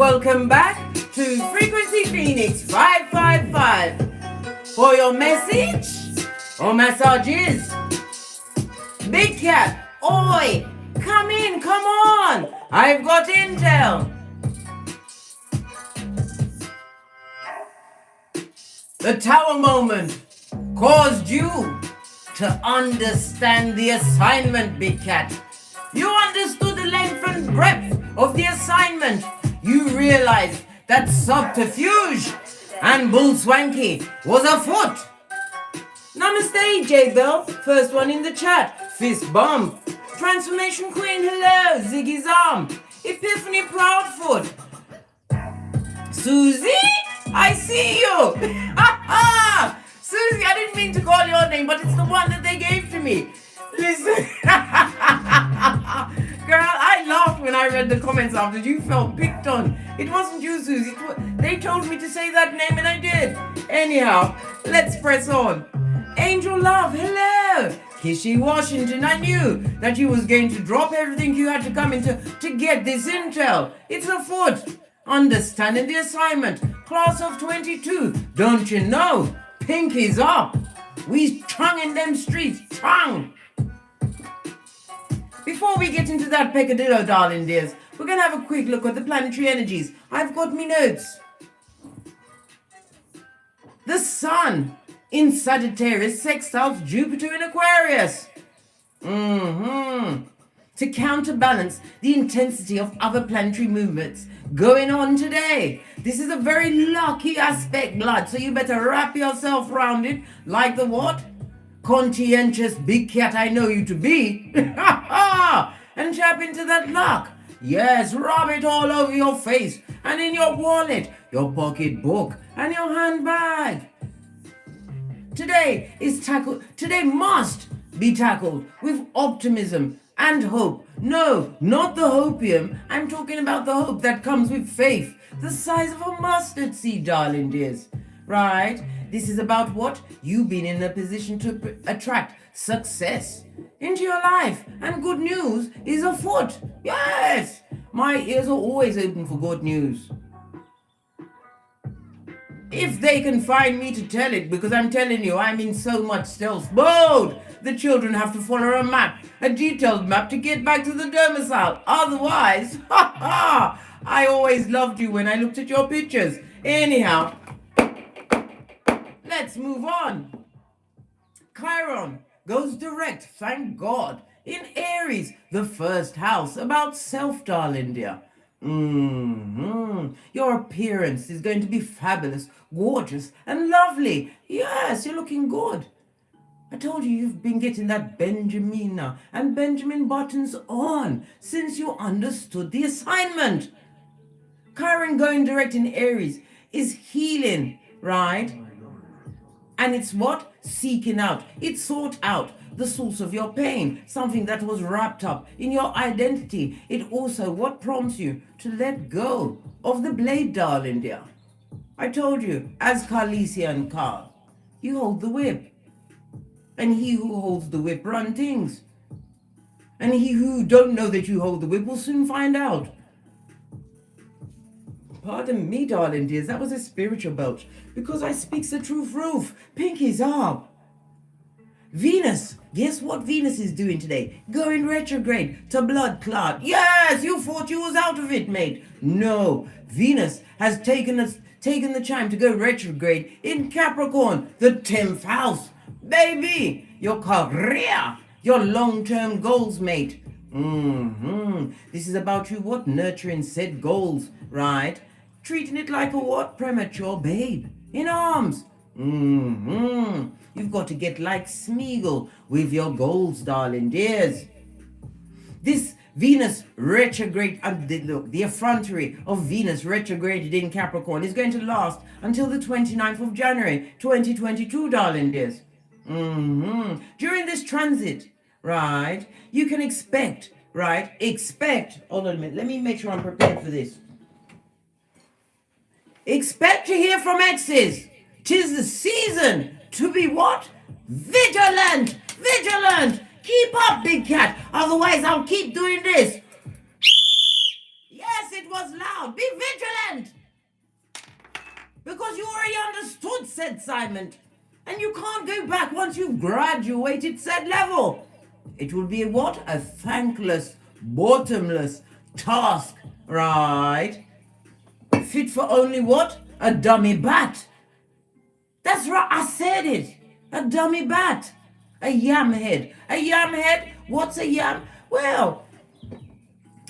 welcome back to Frequency Phoenix 555 for your message or messages. Big Cat, oi, come in, come on, I've got intel. The Tower moment caused you to understand the assignment, Big Cat. You understood the length and breadth of the assignment. You realized that subterfuge and bull swanky was afoot. Namaste, J Bell, first one in the chat. Fist bump. Transformation Queen, hello. Ziggy's arm. Epiphany Proudfoot. Susie, I see you. Susie, I didn't mean to call your name, but it's the one that they gave to me. Listen. Girl, I laughed when I read the comments after you felt picked on. It wasn't you, Susie. They told me to say that name and I did. Anyhow, let's press on. Angel Love, hello. Kishy Washington, I knew that you was going to drop everything you had to come into to get this intel. It's afoot. Understanding the assignment. Class of 22. Don't you know? Pinky's up. We chung in them streets. Chung. Before we get into that peccadillo, darling dears, we're going to have a quick look at the planetary energies. I've got me notes. The Sun in Sagittarius sextiles Jupiter in Aquarius. To counterbalance the intensity of other planetary movements going on today. This is a very lucky aspect, blood, so you better wrap yourself around it like the what? Conscientious Big Cat I know you to be. And tap into that luck. Yes, rub it all over your face and in your wallet, your pocketbook and your handbag. Today must be tackled with optimism and hope. No, not the hopium. I'm talking about the hope that comes with faith. The size of a mustard seed, darling dears. Right? This is about what? You being in a position to attract success into your life. And good news is afoot. Yes! My ears are always open for good news. If they can find me to tell it, because I'm telling you, I'm in so much stealth mode. The children have to follow a map, a detailed map to get back to the domicile. Otherwise, I always loved you when I looked at your pictures. Anyhow, let's move on. Chiron goes direct, thank God, in Aries, the first house, about self, darling dear. Your appearance is going to be fabulous, gorgeous, and lovely. Yes, you're looking good. I told you you've been getting that Benjamina and Benjamin buttons on since you understood the assignment. Chiron going direct in Aries is healing, right? And it's what? Seeking out. It sought out the source of your pain, something that was wrapped up in your identity. It also what prompts you to let go of the blade, darling dear. I told you, as Carlesia and Carl, you hold the whip. And he who holds the whip run things. And he who don't know that you hold the whip will soon find out. Pardon me, darling dears, that was a spiritual belch, because I speaks the truth roof. Pinky's up. Venus, guess what Venus is doing today? Going retrograde to blood clot. Yes, you thought you was out of it, mate. No, Venus has taken the time to go retrograde in Capricorn, the 10th house. Baby, your career, your long-term goals, mate. This is about you, what? Nurturing said goals, right? Treating it like a what? Premature babe in arms. You've got to get like Smeagol with your goals, darling dears. This Venus retrograde, the effrontery of Venus retrograded in Capricorn is going to last until the 29th of January, 2022, darling dears. During this transit, right, you can expect, hold on a minute, let me make sure I'm prepared for this. Expect to hear from exes. 'Tis the season to be what? Vigilant! Keep up, Big Cat, otherwise I'll keep doing this. Yes, it was loud. Be vigilant. Because you already understood said assignment. And you can't go back once you've graduated said level. It will be what? A thankless, bottomless task, right? Fit for only what? A dummy bat. That's right, I said it. A dummy bat. A yam head. A yam head? What's a yam? Well,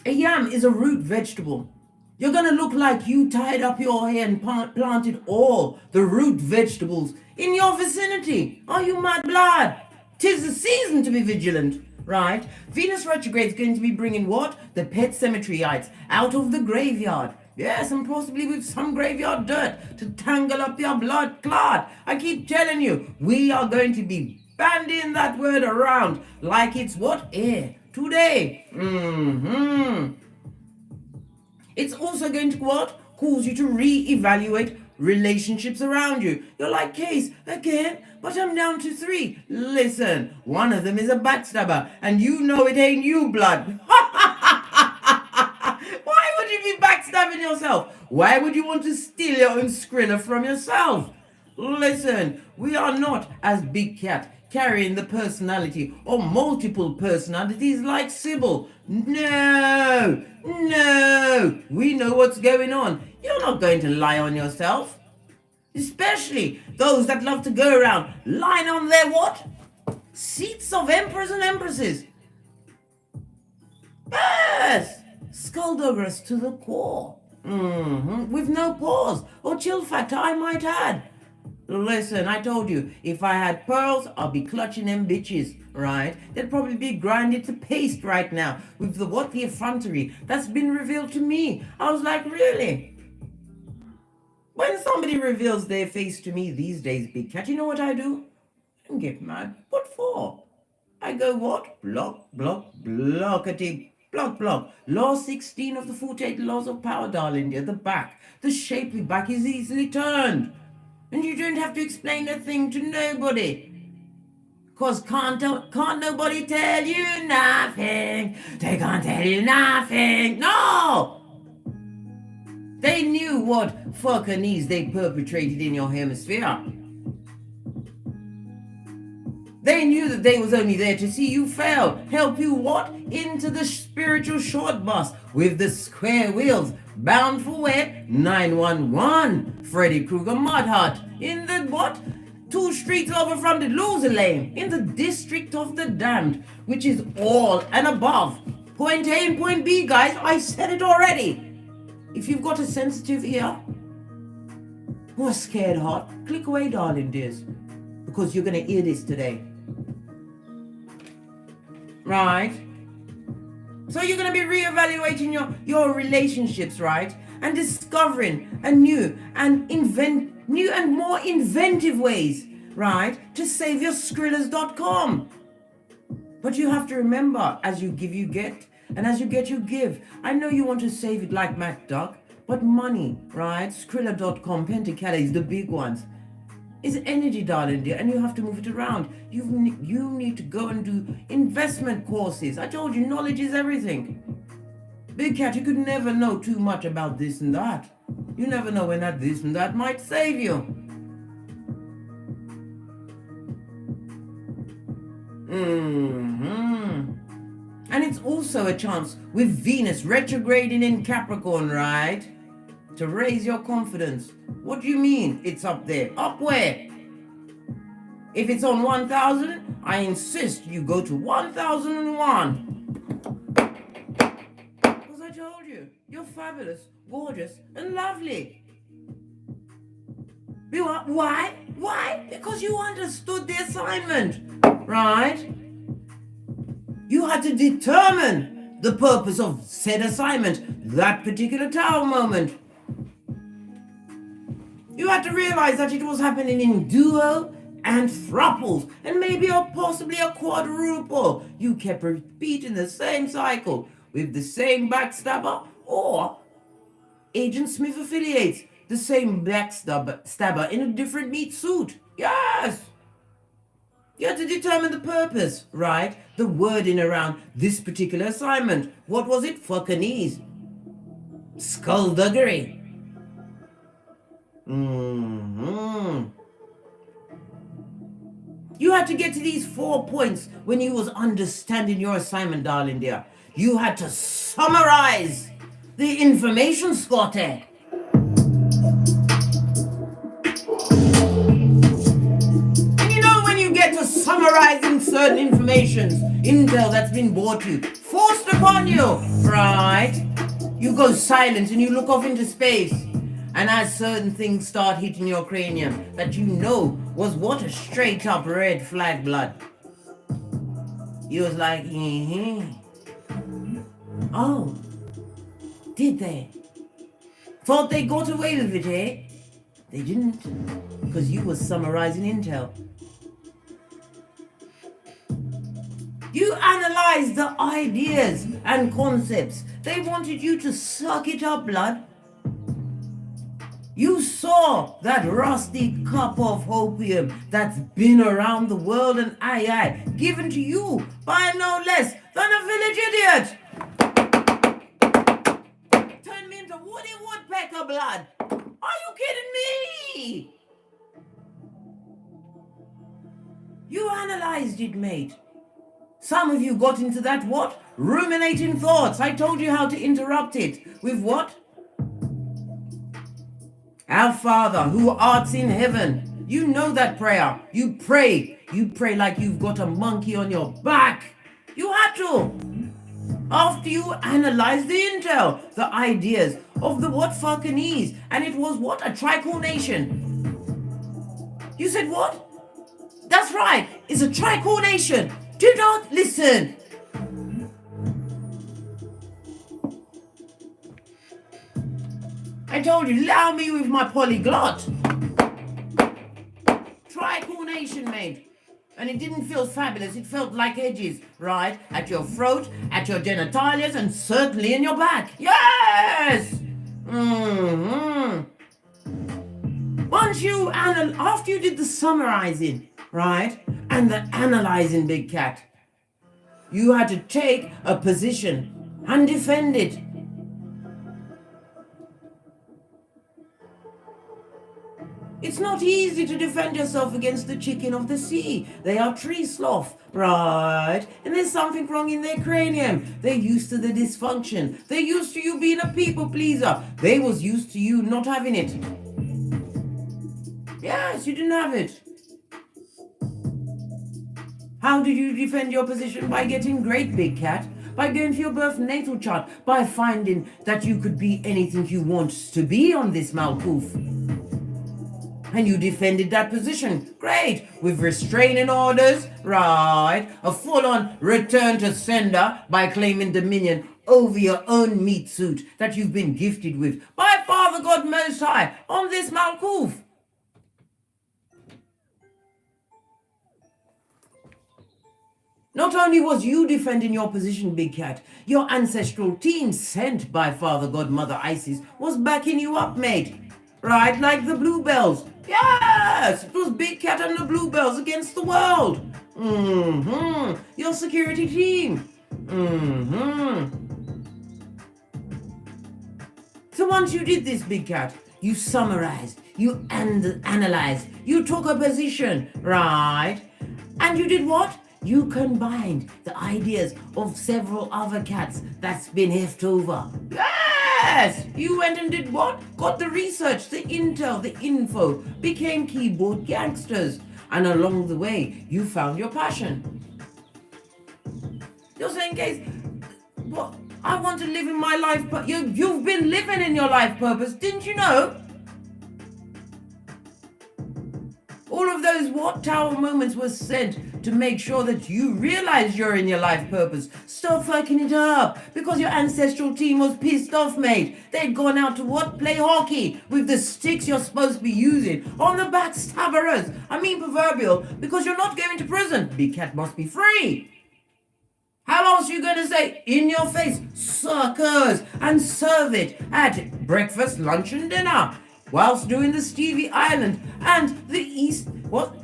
a yam is a root vegetable. You're going to look like you tied up your hair and planted all the root vegetables in your vicinity. Are you mad blood? 'Tis the season to be vigilant, right? Venus retrograde is going to be bringing what? The pet cemeteryites out of the graveyard. Yes, and possibly with some graveyard dirt to tangle up your blood clot. I keep telling you, we are going to be bandying that word around like it's what? Air. Today. It's also going to what? Cause you to re-evaluate relationships around you. You're like, Case, again? But I'm down to 3. Listen, one of them is a backstabber, and you know it ain't you, blood. Why would you be backstabbing yourself? Why would you want to steal your own Skrilla from yourself? Listen, we are not as Big Cat carrying the personality or multiple personalities like Sybil. No, we know what's going on. You're not going to lie on yourself. Especially those that love to go around lying on their what? Seats of emperors and empresses. Yes, skullduggerous to the core. With no pause or chill factor, I might add. Listen, I told you, if I had pearls, I'll be clutching them bitches, right? They'd probably be grinded to paste right now with the effrontery that's been revealed to me. I was like, really? When somebody reveals their face to me these days, Big Cat, you know what I do? I don't get mad. What for? I go what? Block, blockity, block. Law 16 of the 48 laws of power, darling dear. The back, the shapely back is easily turned. And you don't have to explain a thing to nobody. Because can't nobody tell you nothing. They can't tell you nothing. No! They knew what fuckeries they perpetrated in your hemisphere. They knew that they was only there to see you fail. Help you what? Into the spiritual short bus with the square wheels. Bound for where? 911. Freddy Krueger Mud Hut. In the what? 2 streets over from the loser lane. In the district of the damned. Which is all and above. Point A and point B, guys. I said it already. If you've got a sensitive ear or a scared heart, click away, darling dears. Because you're going to hear this today. Right? So you're going to be reevaluating your relationships, right? And discovering new and more inventive ways, right? To save your Skrillas.com. But you have to remember, as you give, you get. And as you get, you give. I know you want to save it like Mac Duck, but money, right? Skrilla.com, Pentacales, the big ones. Is energy, darling dear, and you have to move it around. You need to go and do investment courses. I told you, knowledge is everything. Big Cat, you could never know too much about this and that. You never know when that this and that might save you. And it's also a chance with Venus retrograding in Capricorn, right? To raise your confidence. What do you mean it's up there? Up where? If it's on 1000, I insist you go to 1001. Because I told you, you're fabulous, gorgeous, and lovely. Why? Why? Because you understood the assignment, right? You had to determine the purpose of said assignment, that particular tower moment. You had to realize that it was happening in duo and thruples, and maybe possibly a quadruple. You kept repeating the same cycle with the same backstabber or Agent Smith affiliates, the same backstabber in a different meat suit. Yes! You had to determine the purpose, right? The wording around this particular assignment. What was it? Fuckanese. Skullduggery. Mm-hmm. You had to get to these 4 points when you was understanding your assignment, darling dear. You had to summarize the information, Scotty. And you know when you get to summarizing certain informations, intel that's been brought to you, forced upon you, right? You go silent and you look off into space. And as certain things start hitting your cranium that you know was what a straight up red flag blood. You was like, oh, did they? Thought they got away with it, eh? They didn't, because you was summarizing intel. You analyzed the ideas and concepts. They wanted you to suck it up, blood. You saw that rusty cup of opium that's been around the world and given to you by no less than a village idiot. Turned me into Woody Woodpecker, blood. Are you kidding me? You analyzed it, mate. Some of you got into that what? Ruminating thoughts. I told you how to interrupt it. With what? Our Father, who art in heaven. You know that prayer. You pray. You pray like you've got a monkey on your back. You had to. After you analyze the intel, the ideas of the what fucking and it was what? A tricornation. You said what? That's right. It's a tricornation. Do not listen. I told you, allow me with my polyglot. Tricornation, mate. And it didn't feel fabulous. It felt like edges, right? At your throat, at your genitalias, and certainly in your back. Yes! Once you after you did the summarizing, right? And the analyzing, big cat, you had to take a position and defend it. It's not easy to defend yourself against the chicken of the sea. They are tree sloth, right? And there's something wrong in their cranium. They're used to the dysfunction. They're used to you being a people pleaser. They was used to you not having it. Yes, you didn't have it. How did you defend your position? By getting great, big cat. By going for your birth natal chart. By finding that you could be anything you want to be on this Malkuth. And you defended that position. Great. With restraining orders, right? A full-on return to sender by claiming dominion over your own meat suit that you've been gifted with by Father God Most High on this Malkuth. Not only was you defending your position, big cat, your ancestral team sent by Father God Mother Isis was backing you up, mate. Right, like the Bluebells. Yes, it was Big Cat and the Bluebells against the world. Your security team. So once you did this, Big Cat, you summarized, you analyzed, you took a position, right? And you did what? You combined the ideas of several other cats that's been heft over. Yes! You went and did what? Got the research, the intel, the info, became keyboard gangsters. And along the way, you found your passion. You're saying, Case, what? I want to live in my life, but you've been living in your life purpose, didn't you know? All of those what tower moments were sent to make sure that you realize you're in your life purpose. Stop fucking it up because your ancestral team was pissed off, mate. They'd gone out to what? Play hockey with the sticks you're supposed to be using on the backstabbers. I mean proverbial, because you're not going to prison. Big Cat must be free. How else are you going to say in your face, suckers, and serve it at breakfast, lunch, and dinner? Whilst doing the Stevie Island and the East, what?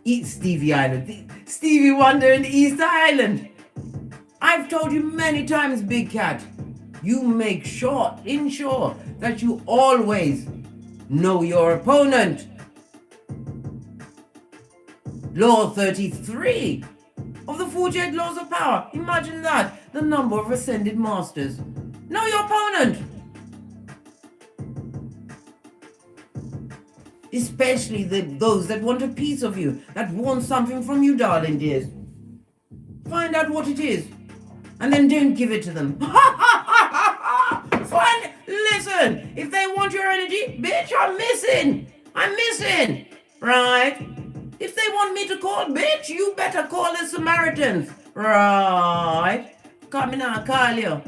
Stevie Island, the Stevie Wonder and the East Island. I've told you many times, Big Cat, You make sure, ensure that you always know your opponent. Law 33 of the 48 laws of power. Imagine that, the number of ascended masters. Know your opponent. Especially those that want a piece of you, that want something from you, darling dears. Find out what it is, and then don't give it to them. Listen, if they want your energy, bitch, I'm missing, right? If they want me to call, bitch, you better call the Samaritans, right? Come in, I'll call you.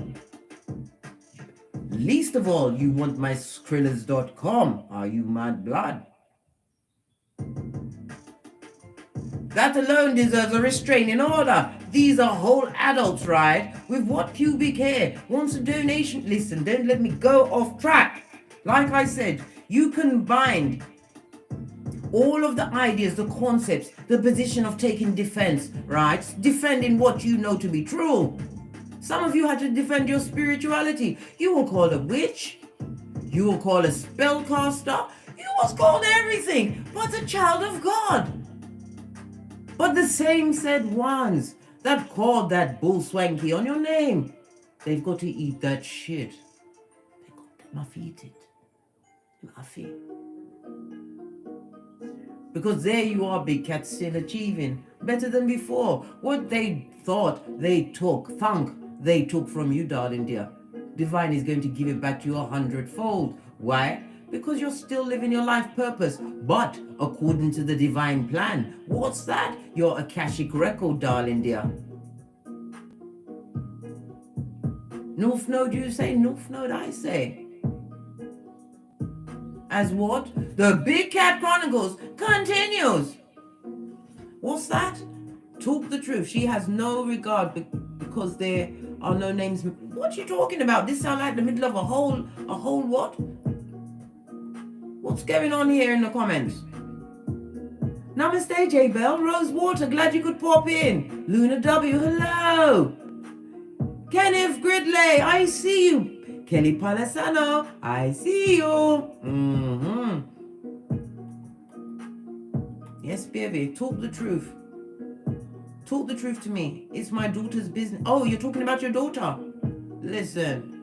Least of all, you want my skrillers.com. Are you mad blood? That alone deserves a restraining order. These are whole adults, right? With what pubic hair? Wants a donation? Listen, don't let me go off track. Like I said, you combined all of the ideas, the concepts, the position of taking defense, right? Defending what you know to be true. Some of you had to defend your spirituality. You were called a witch. You were called a spellcaster. You was called everything but a child of God. But the same said ones that called that bull swanky on your name, they've got to eat that shit. They must eat it. They must eat. Because there you are, big cat, still achieving better than before. What they thought they took from you, darling dear. Divine is going to give it back to you 100-fold. Why? Because you're still living your life purpose, but according to the divine plan. What's that? Your Akashic record, darling dear. North Node, you say? North Node, I say. As what? The Big Cat Chronicles continues. What's that? Talk the truth. She has no regard because there are no names. What are you talking about? This sounds like the middle of a whole what? What's going on here in the comments? Namaste, J Bell. Rose Water, glad you could pop in. Luna W, hello. Kenneth Gridley, I see you. Kelly Palasano, I see you. Yes, baby, talk the truth. Talk the truth to me. It's my daughter's business. Oh, you're talking about your daughter. Listen.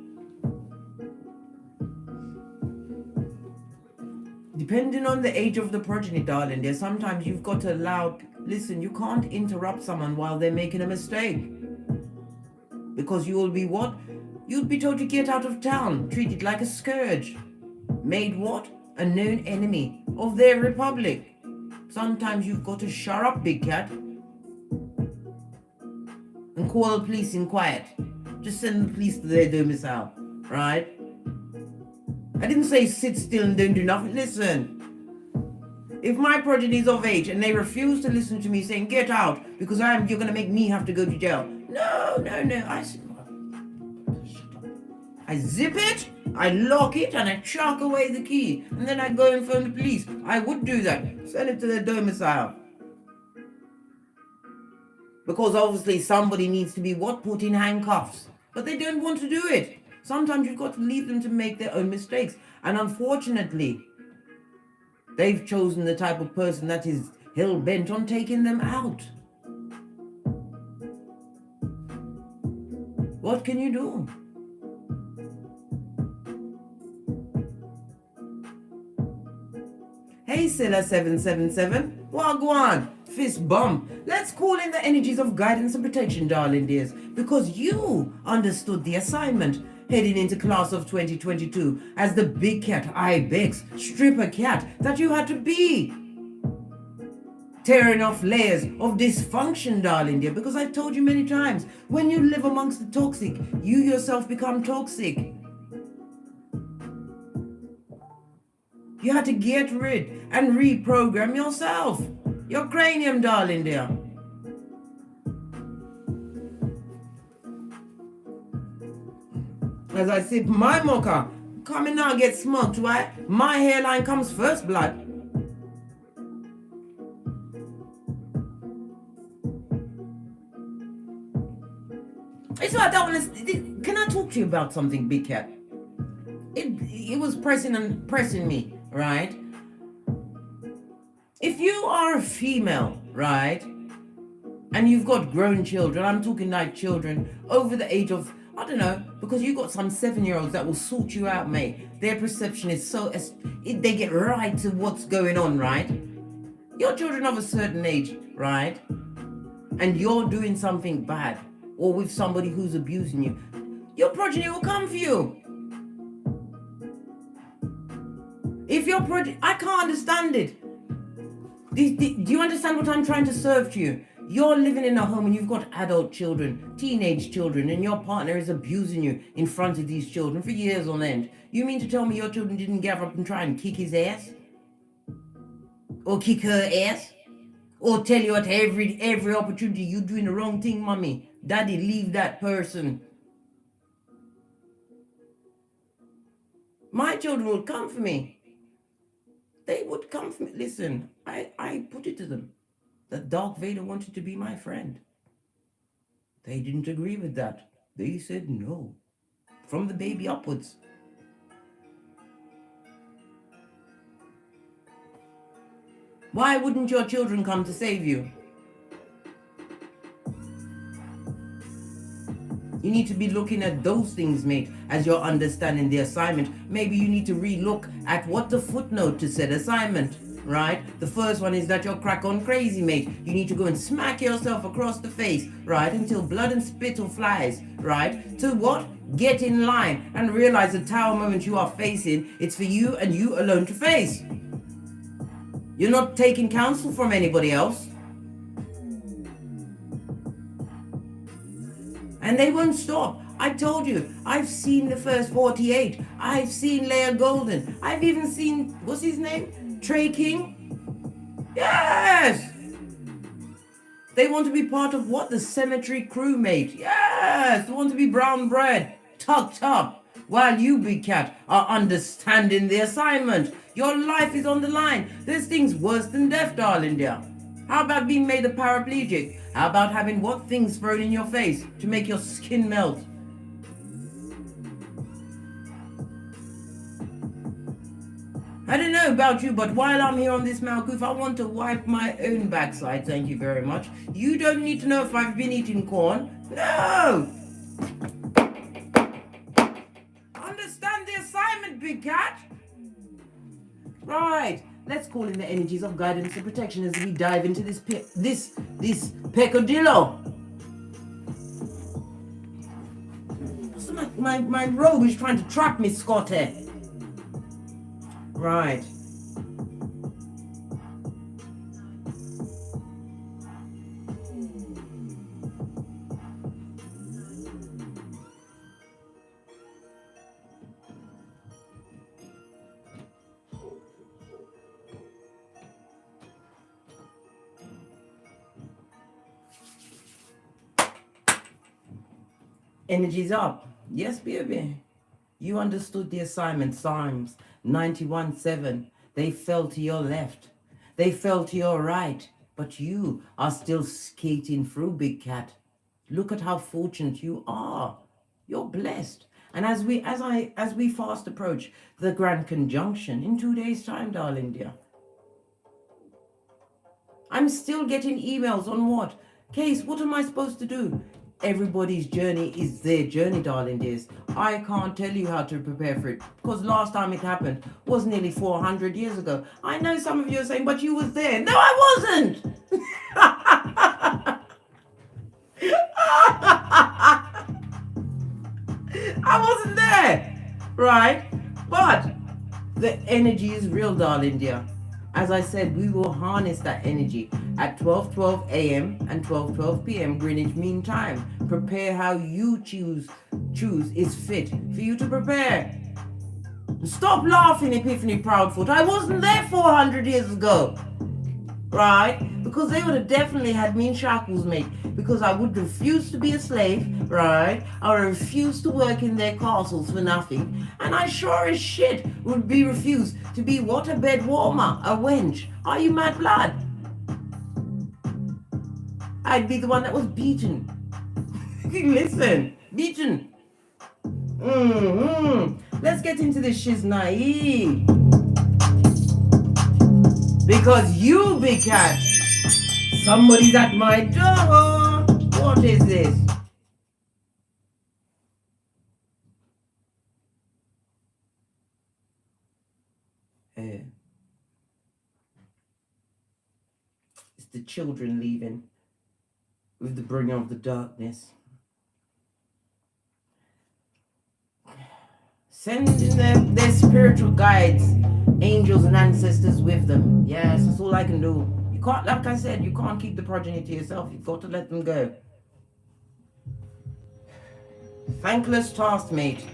Depending on the age of the progeny, darling, there's sometimes you've got to allow... Listen, you can't interrupt someone while they're making a mistake. Because you will be what? You'd be told to get out of town, treated like a scourge. Made what? A known enemy of their republic. Sometimes you've got to shut up, big cat. And call the police in quiet. Just send the police to their domicile, right? I didn't say sit still and don't do nothing. Listen. If my progeny is of age and they refuse to listen to me saying, get out, because you're going to make me have to go to jail. No. I zip it, I lock it, and I chuck away the key. And then I go and phone the police. I would do that. Send it to their domicile. Because obviously somebody needs to be what? Put in handcuffs. But they don't want to do it. Sometimes you've got to leave them to make their own mistakes. And unfortunately, they've chosen the type of person that is hell-bent on taking them out. What can you do? Hey, Silla777. Wagwan. Fist bump. Let's call in the energies of guidance and protection, darling dears. Because you understood the assignment heading into class of 2022 as the big cat, ibex, stripper cat that you had to be. Tearing off layers of dysfunction, darling dear, because I've told you many times, when you live amongst the toxic, you yourself become toxic. You had to get rid and reprogram yourself. Your cranium, darling dear. As I sip my mocha, coming now get smoked, right? My hairline comes first, blood. It's why I don't want to. Can I talk to you about something, Big Cat? It was pressing me, right? If you are a female, right, and you've got grown children, I'm talking like children over the age of, I don't know, because you got some 7-year-olds that will sort you out, mate. Their perception is they get right to what's going on, right? Your children of a certain age, right, and you're doing something bad, or with somebody who's abusing you, your progeny will come for you. If your progeny, I can't understand it. Do you understand what I'm trying to serve to you? You're living in a home and you've got adult children, teenage children, and your partner is abusing you in front of these children for years on end. You mean to tell me your children didn't gather up and try and kick his ass? Or kick her ass? Or tell you at every opportunity, you're doing the wrong thing, mommy. Daddy, leave that person. My children would come for me. They would come for me. Listen, I put it to them that Darth Vader wanted to be my friend. They didn't agree with that. They said no. From the baby upwards. Why wouldn't your children come to save you? You need to be looking at those things, mate, as you're understanding the assignment. Maybe you need to re-look at what the footnote to said assignment, right? The first one is that you're crack on crazy, mate. You need to go and smack yourself across the face, right? Until blood and spittle flies, right? To what? Get in line and realize the tower moment you are facing, it's for you and you alone to face. You're not taking counsel from anybody else. And they won't stop. I told you, I've seen the first 48. I've seen Leia Golden. I've even seen, what's his name? Trey King? Yes! They want to be part of what? The cemetery crewmate. Yes! They want to be brown bread, tucked up, while you, Big Cat, are understanding the assignment. Your life is on the line. There's things worse than death, darling dear. How about being made a paraplegic? How about having what things thrown in your face to make your skin melt? I don't know about you, but while I'm here on this Malkoof, I want to wipe my own backside, thank you very much. You don't need to know if I've been eating corn. No! Understand the assignment, Big Cat? Right. Let's call in the energies of guidance and protection as we dive into this peccadillo. My robe is trying to trap me, Scotty. Right. Energies up. Yes, baby. You understood the assignment. Psalms 91:7. They fell to your left. They fell to your right. But you are still skating through, Big Cat. Look at how fortunate you are. You're blessed. And as we fast approach the Grand Conjunction in 2 days' time, darling dear, I'm still getting emails on what? Case, what am I supposed to do? Everybody's journey is their journey, darling dears. I can't tell you how to prepare for it because last time it happened was nearly 400 years ago. I know some of you are saying, but you was there. No, I wasn't. I wasn't there, right? But the energy is real, darling dear. As I said, we will harness that energy at 12:12 a.m. and 12:12 p.m. Greenwich Mean Time. Prepare how you choose is fit for you to prepare. Stop laughing, Epiphany Proudfoot. I wasn't there 400 years ago. Right? Because they would have definitely had me in shackles, mate. Because I would refuse to be a slave, right? I would refuse to work in their castles for nothing. And I sure as shit would be refused to be what? A bed warmer, a wench. Are you mad blood? I'd be the one that was beaten. Listen, Beaton. Let's get into this shiznai. Because you, big cat, somebody's at my door. What is this? It's the children leaving with the bringer of the darkness. Sending their spiritual guides, angels and ancestors with them. Yes, that's all I can do. You can't, like I said, you can't keep the progeny to yourself. You've got to let them go. Thankless task, mate.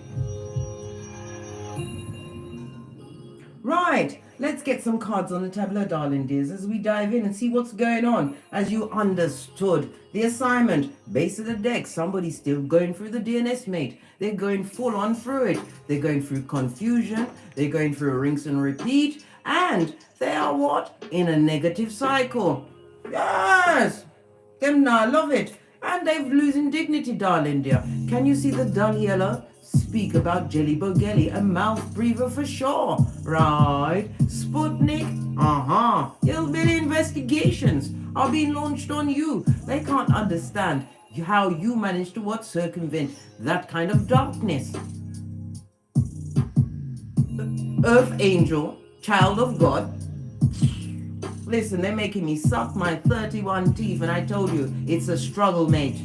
Right, let's get some cards on the tableau, darling dears, as we dive in and see what's going on. As you understood the assignment, base of the deck, somebody's still going through the DNS, mate. They're going full on through it. They're going through confusion. They're going through rinse and repeat. And they are what? In a negative cycle. Yes! Them now love it. And they're losing dignity, darling dear. Can you see the dull yellow? Speak about Jelly Bogelli, a mouth breather for sure. Right? Sputnik? Hillbilly investigations are being launched on you. They can't understand how you managed to what? Circumvent that kind of darkness. Earth angel, child of God. Listen, they're making me suck my 31 teeth, and I told you, it's a struggle, mate.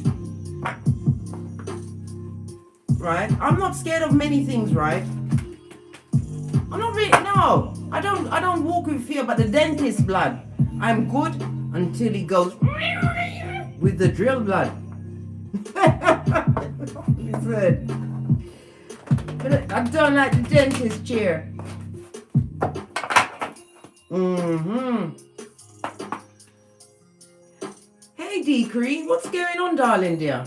Right? I'm not scared of many things, right? I'm not really, no. I don't walk with fear, but the dentist blood. I'm good until he goes with the drill blood. Listen. But I don't like the dentist chair. Hey, Decree, what's going on, darling dear?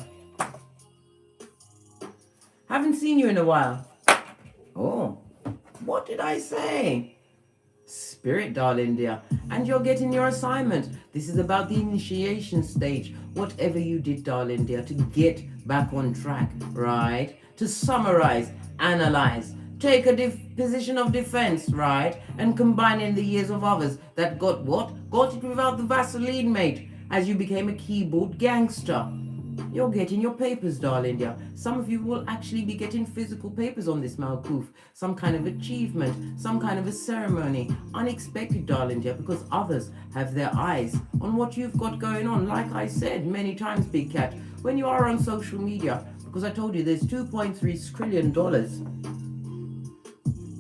Haven't seen you in a while. Oh, what did I say? Spirit, darling dear. And you're getting your assignment. This is about the initiation stage. Whatever you did, darling dear, to get back on track, right? To summarize, analyze, take a position of defense, right? And combine in the years of others that got what? Got it without the Vaseline, mate, as you became a keyboard gangster. You're getting your papers, darling dear. Some of you will actually be getting physical papers on this Malkuf. Some kind of achievement, some kind of a ceremony. Unexpected, darling dear, because others have their eyes on what you've got going on. Like I said many times, Big Cat, when you are on social media, because I told you there's $2.3 trillion.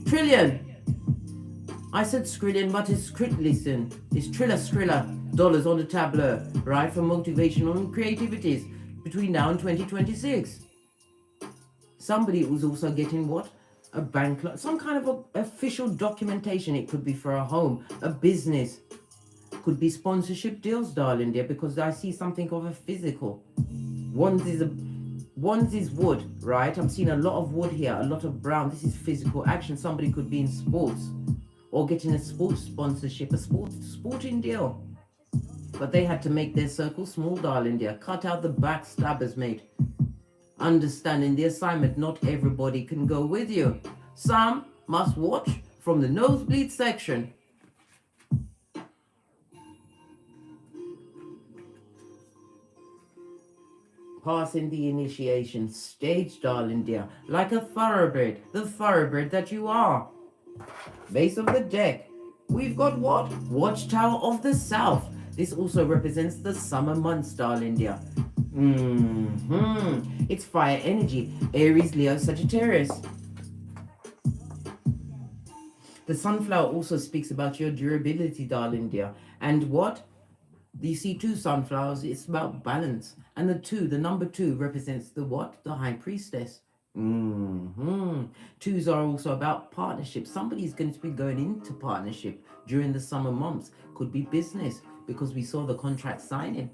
Trillion! I said skrillion, but it's listen. It's skrilla dollars on the tableau, right? For motivational and creativities between now and 2026. Somebody was also getting what? A bank loan, some kind of official documentation. It could be for a home, a business. Could be sponsorship deals, darling dear, because I see something of a physical. One's is wood, right? I'm seeing a lot of wood here, a lot of brown. This is physical action. Somebody could be in sports or getting a sports sponsorship, a sporting deal. But they had to make their circle small, darling dear. Cut out the backstabbers, mate. Understanding the assignment, not everybody can go with you. Some must watch from the nosebleed section. Passing the initiation stage, darling dear, like a thoroughbred, the thoroughbred that you are. Base of the deck, we've got what? Watchtower of the South. This also represents the summer months, darling dear. It's fire energy, Aries, Leo, Sagittarius. The sunflower also speaks about your durability, darling dear. And what? You see two sunflowers, it's about balance. And the number two represents the what? The high priestess. Twos are also about partnership. Somebody's going to be going into partnership during the summer months. Could be business, because we saw the contract signing.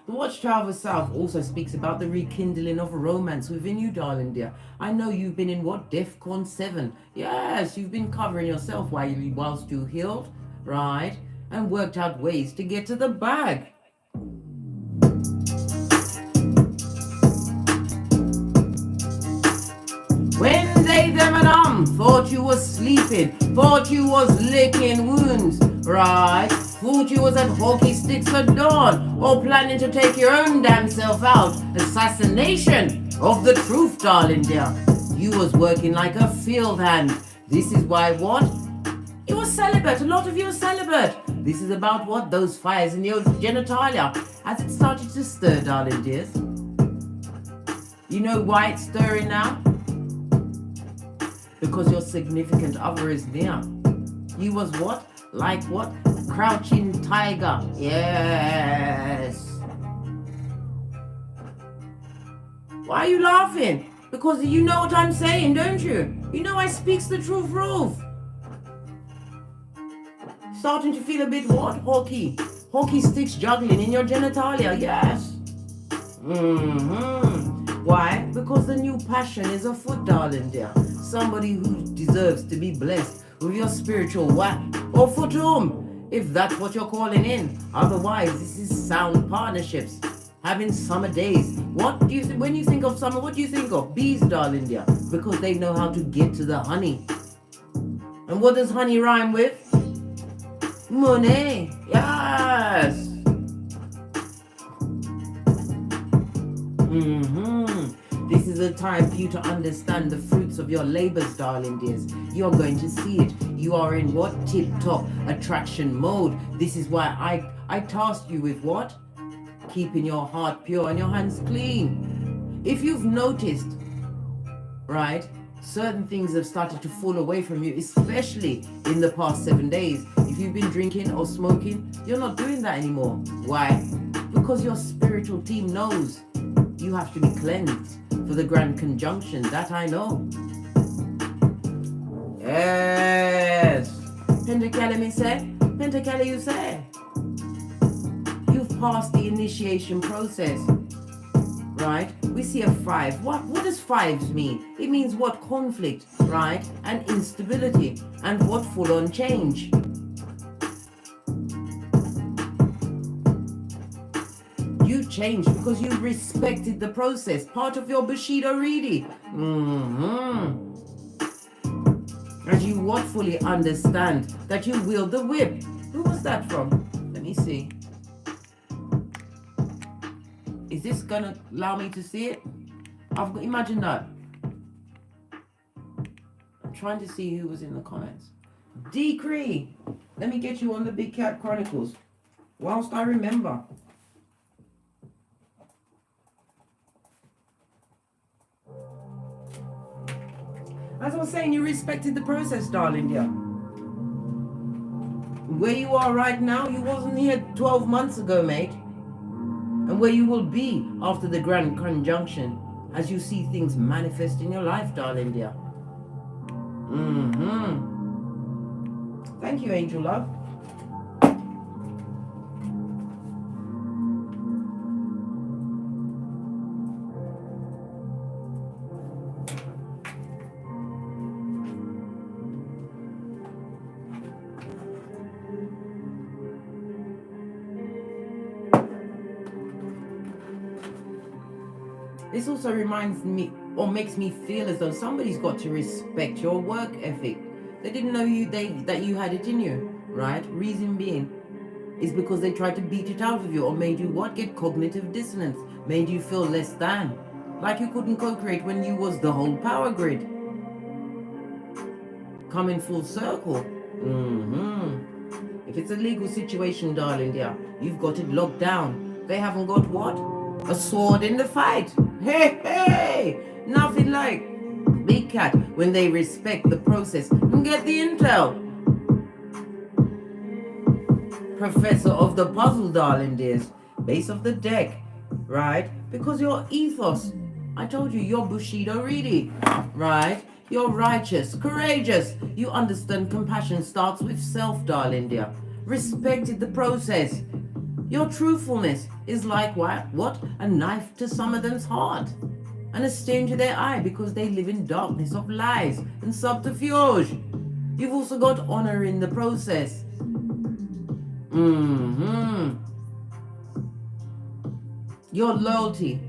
The Watchtower South also speaks about the rekindling of romance within you, darling dear. I know you've been in what? DEFCON 7. Yes, you've been covering yourself whilst you healed, right? and worked out ways to get to the bag. When they them and thought you was sleeping, thought you was licking wounds, right? Thought you was at hockey sticks at dawn, or planning to take your own damn self out. Assassination of the truth, darling dear. You was working like a field hand. This is why what? You were celibate. A lot of you are celibate. This is about what? Those fires in your genitalia. Has it started to stir, darling dears? You know why it's stirring now? Because your significant other is near. You was what? Like what? A crouching tiger. Yes. Why are you laughing? Because you know what I'm saying, don't you? You know I speaks the truth, Ruth. Starting to feel a bit what? Hockey sticks juggling in your genitalia, yes. Why? Because the new passion is afoot, darling dear. Somebody who deserves to be blessed with your spiritual whack or foot home, if that's what you're calling in. Otherwise, this is sound partnerships. Having summer days. What do you when you think of summer, what do you think of? Bees, darling dear. Because they know how to get to the honey. And what does honey rhyme with? Money. Yes. This is a time for you to understand the fruits of your labors, darling dears. You're going to see it. You are in what? Tip-top attraction mode. This is why I tasked you with what? Keeping your heart pure and your hands clean. If you've noticed, right, certain things have started to fall away from you, especially in the past 7 days. If you've been drinking or smoking, you're not doing that anymore. Why? Because your spiritual team knows you have to be cleansed for the grand conjunction. That I know. Yes. Pentacala me say. Pentacala you say. You've passed the initiation process. Right? We see a 5. What does 5s mean? It means what? Conflict, right? And instability. And what? Full-on change. You changed because you respected the process. Part of your Bushido Reiki. As you what? Fully understand that you wield the whip. Who was that from? Let me see. Is this gonna allow me to see it? Imagine that. I'm trying to see who was in the comments. Decree. Let me get you on the Big Cat Chronicles. Whilst I remember. As I was saying, you respected the process, darling dear. Where you are right now, you wasn't here 12 months ago, mate. And where you will be after the grand conjunction as you see things manifest in your life, darling dear. Thank you, angel love. This also reminds me or makes me feel as though somebody's got to respect your work ethic. They didn't know that you had it in you, right? Reason being is because they tried to beat it out of you or made you what? Get cognitive dissonance, made you feel less than, like you couldn't co-create when you was the whole power grid. Coming full circle. If it's a legal situation, darling dear, you've got it locked down. They haven't got what? A sword in the fight. Hey, nothing like Big Cat when they respect the process and get the intel. Professor of the puzzle, darling dears. Base of the deck, right? Because your ethos, I told you, you're Bushido Reiki, right? You're righteous, courageous. You understand compassion starts with self, darling dear. Respected the process. Your truthfulness is like what? A knife to some of them's heart. And a stain to their eye because they live in darkness of lies and subterfuge. You've also got honor in the process. Your loyalty,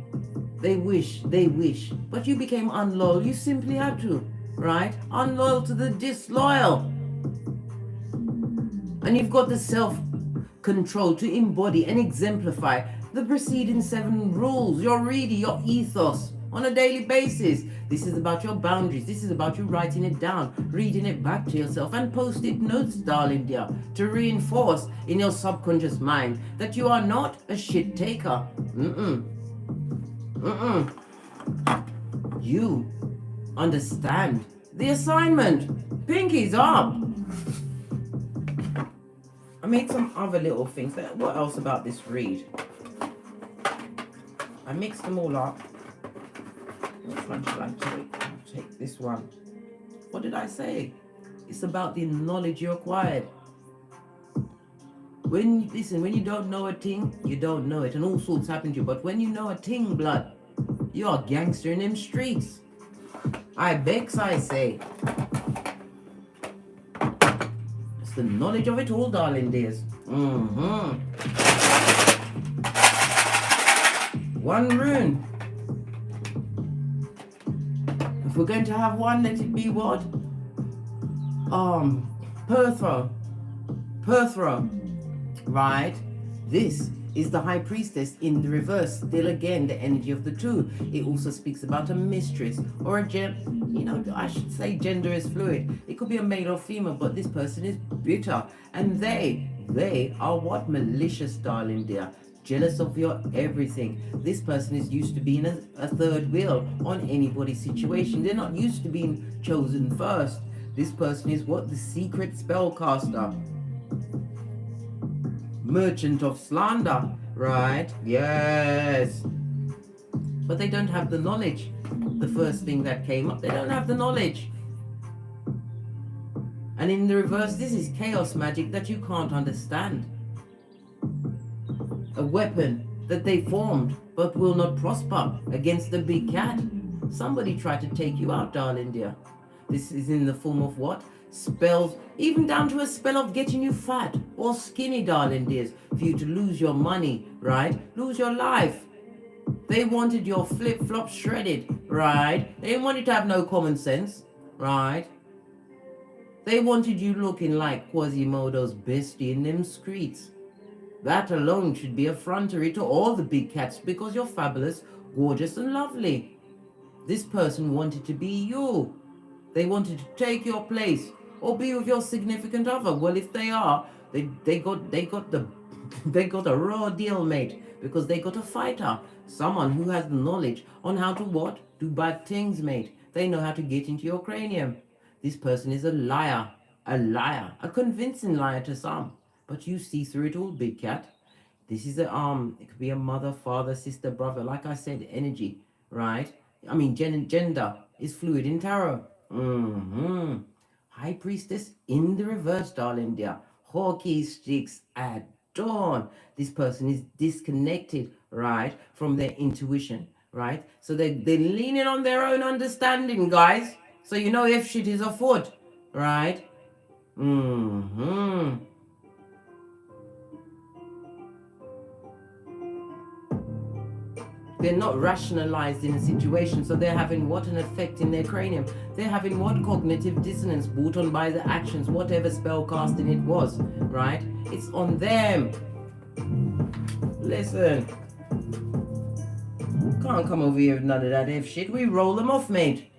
they wish, but you became unloyal. You simply had to, right? Unloyal to the disloyal. And you've got the self-control to embody and exemplify the preceding 7 rules, your reading, your ethos on a daily basis. This is about your boundaries. This is about you writing it down, reading it back to yourself, and post-it notes, darling dear, to reinforce in your subconscious mind that you are not a shit taker. You understand the assignment. Pinkies up. I made some other little things. What else about this read? I mixed them all up. Which one should I take? Take this one. What did I say? It's about the knowledge you acquired. When you don't know a thing, you don't know it, and all sorts happen to you. But when you know a thing, blood, you're a gangster in them streets. I begs, I say. It's the knowledge of it all, darling dears. One rune. If we're going to have one, let it be what? Perthra. Right? This is the High Priestess in the reverse. Still again, the energy of the 2. It also speaks about a mistress or a I should say gender is fluid. It could be a male or female, but this person is bitter. And they are what? Malicious, darling dear. Jealous of your everything. This person is used to being a third wheel on anybody's situation. They're not used to being chosen first. This person is what? The secret spellcaster. Merchant of slander, right? Yes. But they don't have the knowledge. The first thing that came up, they don't have the knowledge. And in the reverse, this is chaos magic that you can't understand. A weapon that they formed but will not prosper against the big cat. Somebody tried to take you out, darling dear. This is in the form of what? Spells, even down to a spell of getting you fat or skinny, darling dears, for you to lose your money, right? Lose your life. They wanted your flip-flop shredded, right? They didn't want you to have no common sense, right? They wanted you looking like Quasimodo's bestie in them streets. That alone should be effrontery to all the big cats because you're fabulous, gorgeous, and lovely. This person wanted to be you. They wanted to take your place or be with your significant other. Well, if they are, they got a raw deal, mate, because they got a fighter, someone who has the knowledge on how to what? Do bad things, mate. They know how to get into your cranium. This person is a liar, a convincing liar to some. But you see through it all, big cat. This is it could be a mother, father, sister, brother. Like I said, energy, right? I mean, gender is fluid in tarot. High Priestess in the reverse, darling dear. Hawkeye sticks at dawn. This person is disconnected, right, from their intuition, right? So they're leaning on their own understanding, guys. So you know if shit is afoot, right? They're not rationalized in a situation, so they're having what? An effect in their cranium. They're having what? Cognitive dissonance brought on by the actions, whatever spell casting it was, right? It's on them. Listen. Can't come over here with none of that F shit. We roll them off, mate.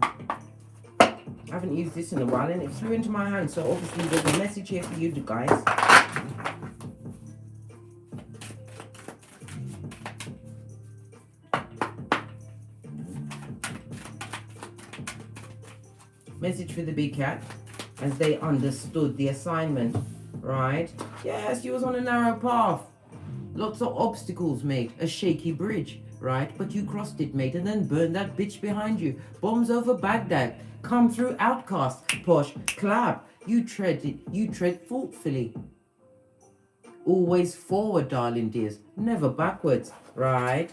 I haven't used this in a while and it flew into my hand, so obviously there's a message here for you guys. Message for the big cat, as they understood the assignment, right? Yes, you was on a narrow path. Lots of obstacles, mate. A shaky bridge, right? But you crossed it, mate, and then burned that bitch behind you. Bombs over Baghdad. Come through outcast. Posh. Clap. You tread thoughtfully. Always forward, darling dears. Never backwards, right?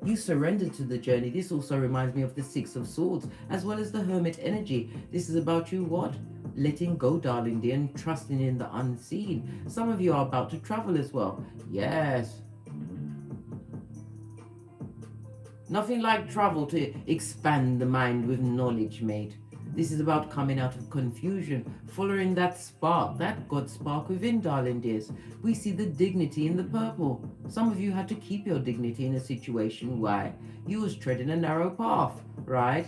You surrendered to the journey. This also reminds me of the Six of Swords, as well as the Hermit energy. This is about you what? letting go, darling dear, and trusting in the unseen. Some of you are about to travel as well. Yes. Nothing like travel to expand the mind with knowledge, mate. This is about coming out of confusion, following that spark, that God spark within, darling dears. We see the dignity in the purple. Some of you had to keep your dignity in a situation where you was treading a narrow path, right?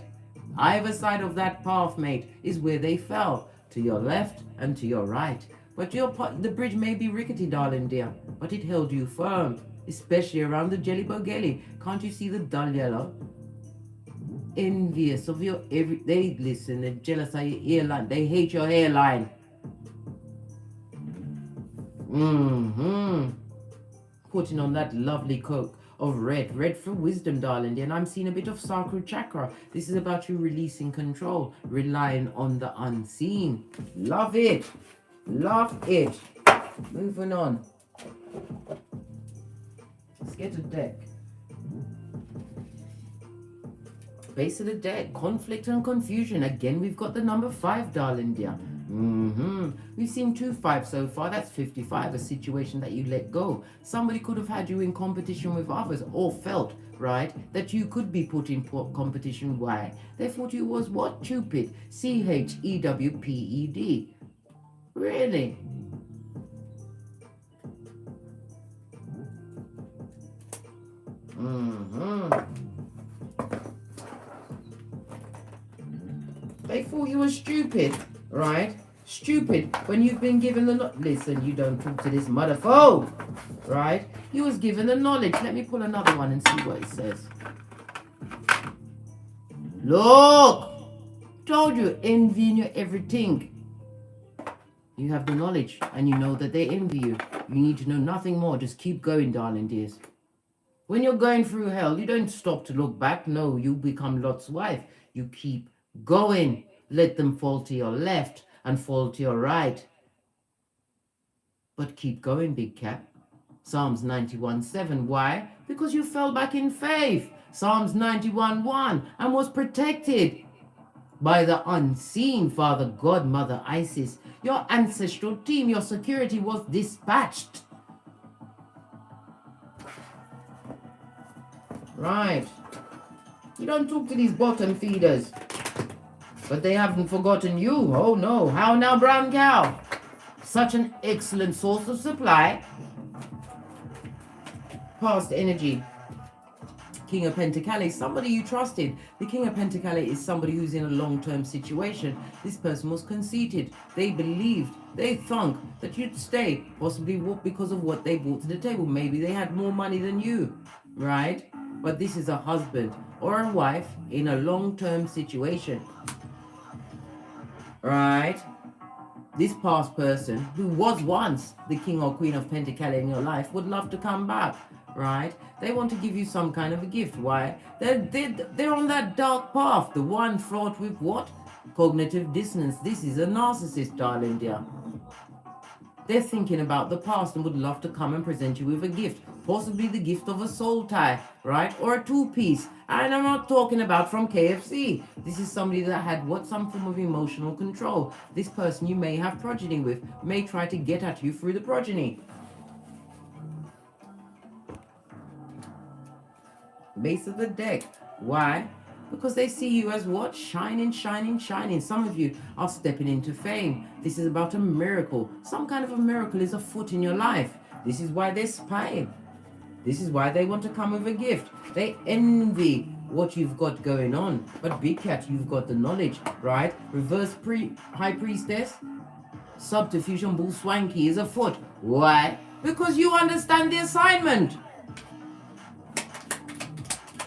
Either side of that path, mate, is where they fell, to your left and to your right. But the bridge may be rickety, darling dear, but it held you firm, especially around the jelly bogeli. Can't you see the dull yellow? Envious of your they listen, they're jealous of your hairline, they hate your hairline. Putting on that lovely coat of red for wisdom, darling, and I'm seeing a bit of sacral chakra. This is about you releasing control, relying on the unseen. Love it. Moving on. Let's get a deck. Base of the deck, conflict and confusion. Again, we've got the number 5, darling dear. We've seen 2 5 so far. That's 55, a situation that you let go. Somebody could have had you in competition with others, or felt, right, that you could be put in competition. Why? They thought you was what? Cupid. CHEWPED. Really? They thought you were stupid, right? Stupid when you've been given the listen, you don't talk to this motherfucker, right? You was given the knowledge. Let me pull another one and see what it says. Look! Told you, envying you everything. You have the knowledge and you know that they envy you. You need to know nothing more. Just keep going, darling dears. When you're going through hell, you don't stop to look back. No, you become Lot's wife. You keep going. Let them fall to your left and fall to your right. But keep going, big cat. Psalms 91:7. Why? Because you fell back in faith. Psalms 91:1, and was protected by the unseen Father God, Mother Isis. Your ancestral team, your security was dispatched. Right. You don't talk to these bottom feeders. But they haven't forgotten you. Oh no. How now, brown cow? Such an excellent source of supply. Past energy. King of Pentacles, somebody you trusted. The King of Pentacles is somebody who's in a long-term situation. This person was conceited. They believed, they thunk that you'd stay, possibly because of what they brought to the table. Maybe they had more money than you, right? But this is a husband or a wife in a long-term situation, right? This past person who was once the King or Queen of Pentacles in your life would love to come back, right? They want to give you some kind of a gift. Why? They're on that dark path, the one fraught with what? Cognitive dissonance. This is a narcissist, darling dear. They're thinking about the past and would love to come and present you with a gift, possibly the gift of a soul tie, right? Or a 2-piece. And I'm not talking about from KFC. This is somebody that had some form of emotional control. This person you may have progeny with may try to get at you through the progeny. Base of the deck. Why? Because they see you as what? Shining, shining, shining. Some of you are stepping into fame. This is about a miracle. Some kind of a miracle is afoot in your life. This is why they're spying. This is why they want to come with a gift. They envy what you've got going on. But big cat, you've got the knowledge, right? Reverse high priestess. Subterfuge bull swanky is afoot. Why? Because you understand the assignment.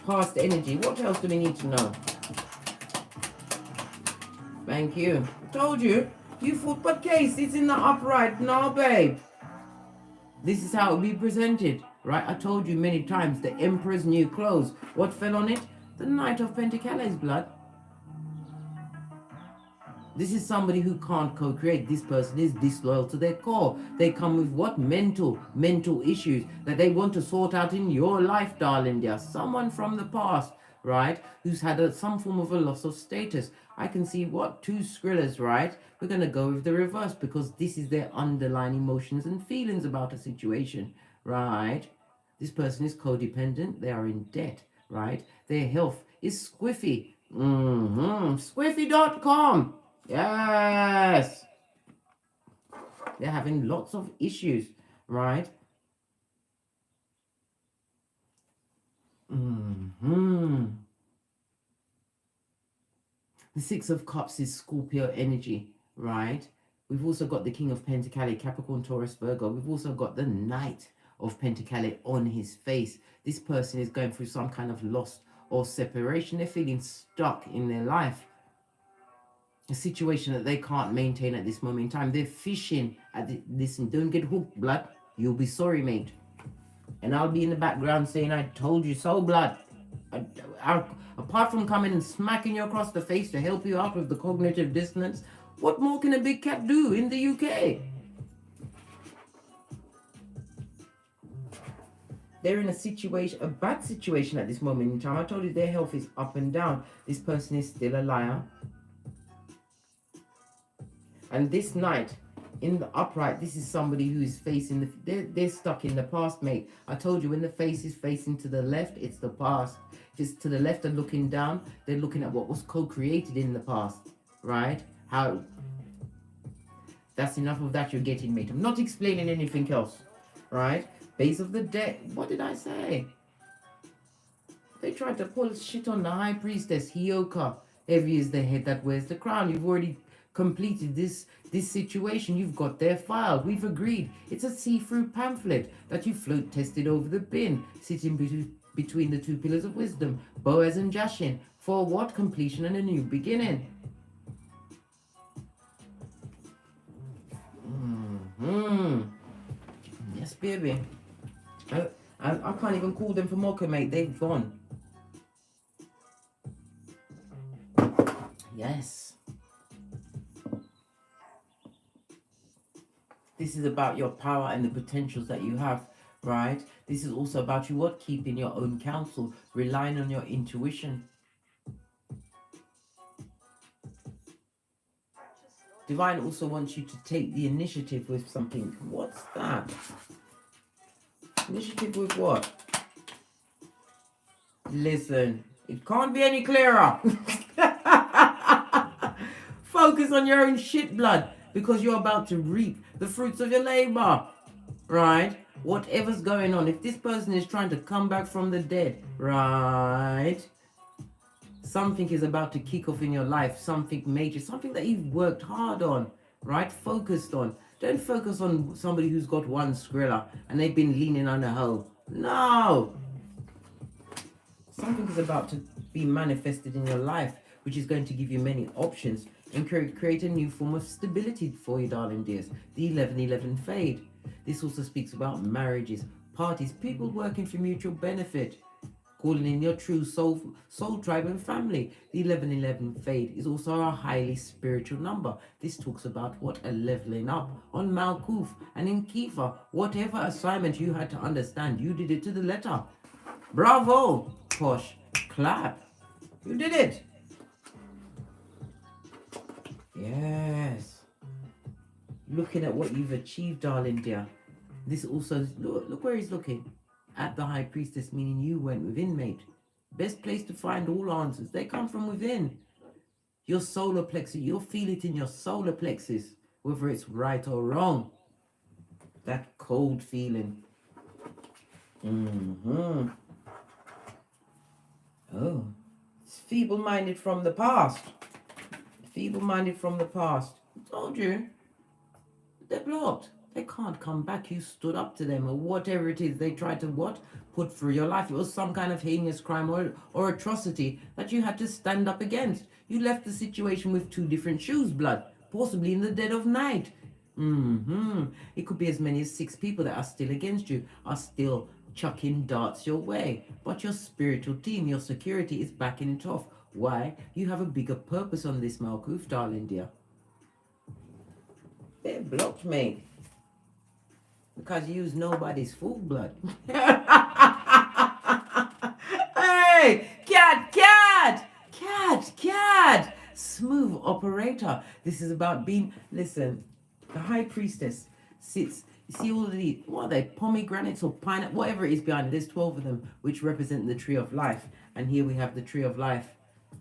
Past energy. What else do we need to know? Thank you. Told you. You thought, but case, it's in the upright now, babe. This is how it will be presented, right? I told you many times, the Emperor's new clothes. What fell on it? The Knight of Pentacles, blood. This is somebody who can't co-create. This person is disloyal to their core. They come with what? Mental issues that they want to sort out in your life, darling dear. Someone from the past, right? Who's had some form of a loss of status. I can see what? 2 Skrillers, right? We're going to go with the reverse because this is their underlying emotions and feelings about a situation, right? This person is codependent. They are in debt, right? Their health is squiffy. Squiffy.com. Yes. They're having lots of issues, right? The 6 of Cups is Scorpio energy, right? We've also got the King of Pentacles, Capricorn, Taurus, Virgo. We've also got the Knight of Pentacles on his face. This person is going through some kind of loss or separation. They're feeling stuck in their life. A situation that they can't maintain at this moment in time. They're fishing at listen, don't get hooked, blood. You'll be sorry, mate. And I'll be in the background saying, I told you so, blood. Apart from coming and smacking you across the face to help you out with the cognitive dissonance, what more can a big cat do in the UK? They're in a bad situation at this moment in time. I told you their health is up and down. This person is still a liar. And this Knight, in the upright, this is somebody who is facing they're stuck in the past, mate. I told you when the face is facing to the left, it's the past. If it's to the left and looking down, they're looking at what was co-created in the past, right? How that's enough of that you're getting, mate. I'm not explaining anything else, right? Base of the deck. What did I say? They tried to pull shit on the High Priestess, Hioka. Heavy is the head that wears the crown. You've already completed this situation. You've got their file. We've agreed. It's a see-through pamphlet that you float tested over the bin, sitting between the 2 pillars of wisdom, Boaz and Jashin, for what? Completion and a new beginning. Yes, baby. I can't even call them for Mocha, mate. They've gone. Yes. This is about your power and the potentials that you have, right? This is also about you, what? Keeping your own counsel, relying on your intuition. Divine also wants you to take the initiative with something. What's that? Initiative with what? Listen, it can't be any clearer. Focus on your own shit, blood, because you're about to reap the fruits of your labor, right? Whatever's going on, if this person is trying to come back from the dead, right? Something is about to kick off in your life, something major, something that you've worked hard on, right? Focused on. Don't focus on somebody who's got 1 Skriller and they've been leaning on a hoe. No! Something is about to be manifested in your life, which is going to give you many options and create a new form of stability for you, darling dears. The 1111 fade. This also speaks about marriages, parties, people working for mutual benefit, calling in your true soul tribe and family. The 1111 fade is also a highly spiritual number. This talks about what? A leveling up on Malkuth and in Kifa. Whatever assignment you had to understand, you did it to the letter. Bravo, Posh. Clap. You did it. Yes. Looking at what you've achieved, darling dear. This also, look where he's looking. At the High Priestess, meaning you went within, mate. Best place to find all answers. They come from within. Your solar plexus, you'll feel it in your solar plexus, whether it's right or wrong. That cold feeling. Oh, it's feeble-minded from the past. Feeble-minded from the past. I told you. They're blocked. They can't come back. You stood up to them or whatever it is they tried to what? Put through your life. It was some kind of heinous crime or atrocity that you had to stand up against. You left the situation with 2 different shoes, blood. Possibly in the dead of night. It could be as many as 6 people that are still against you, are still chucking darts your way. But your spiritual team, your security is backing it off. Why? You have a bigger purpose on this, Malkuth, darling dear. They're blocked, mate. Because you use nobody's food, blood. Hey, Cat. Smooth operator. This is about being, listen, the high priestess sits, you see all of these, what are they, pomegranates or pineapple, whatever it is behind it. There's 12 of them, which represent the tree of life. And here we have the tree of life,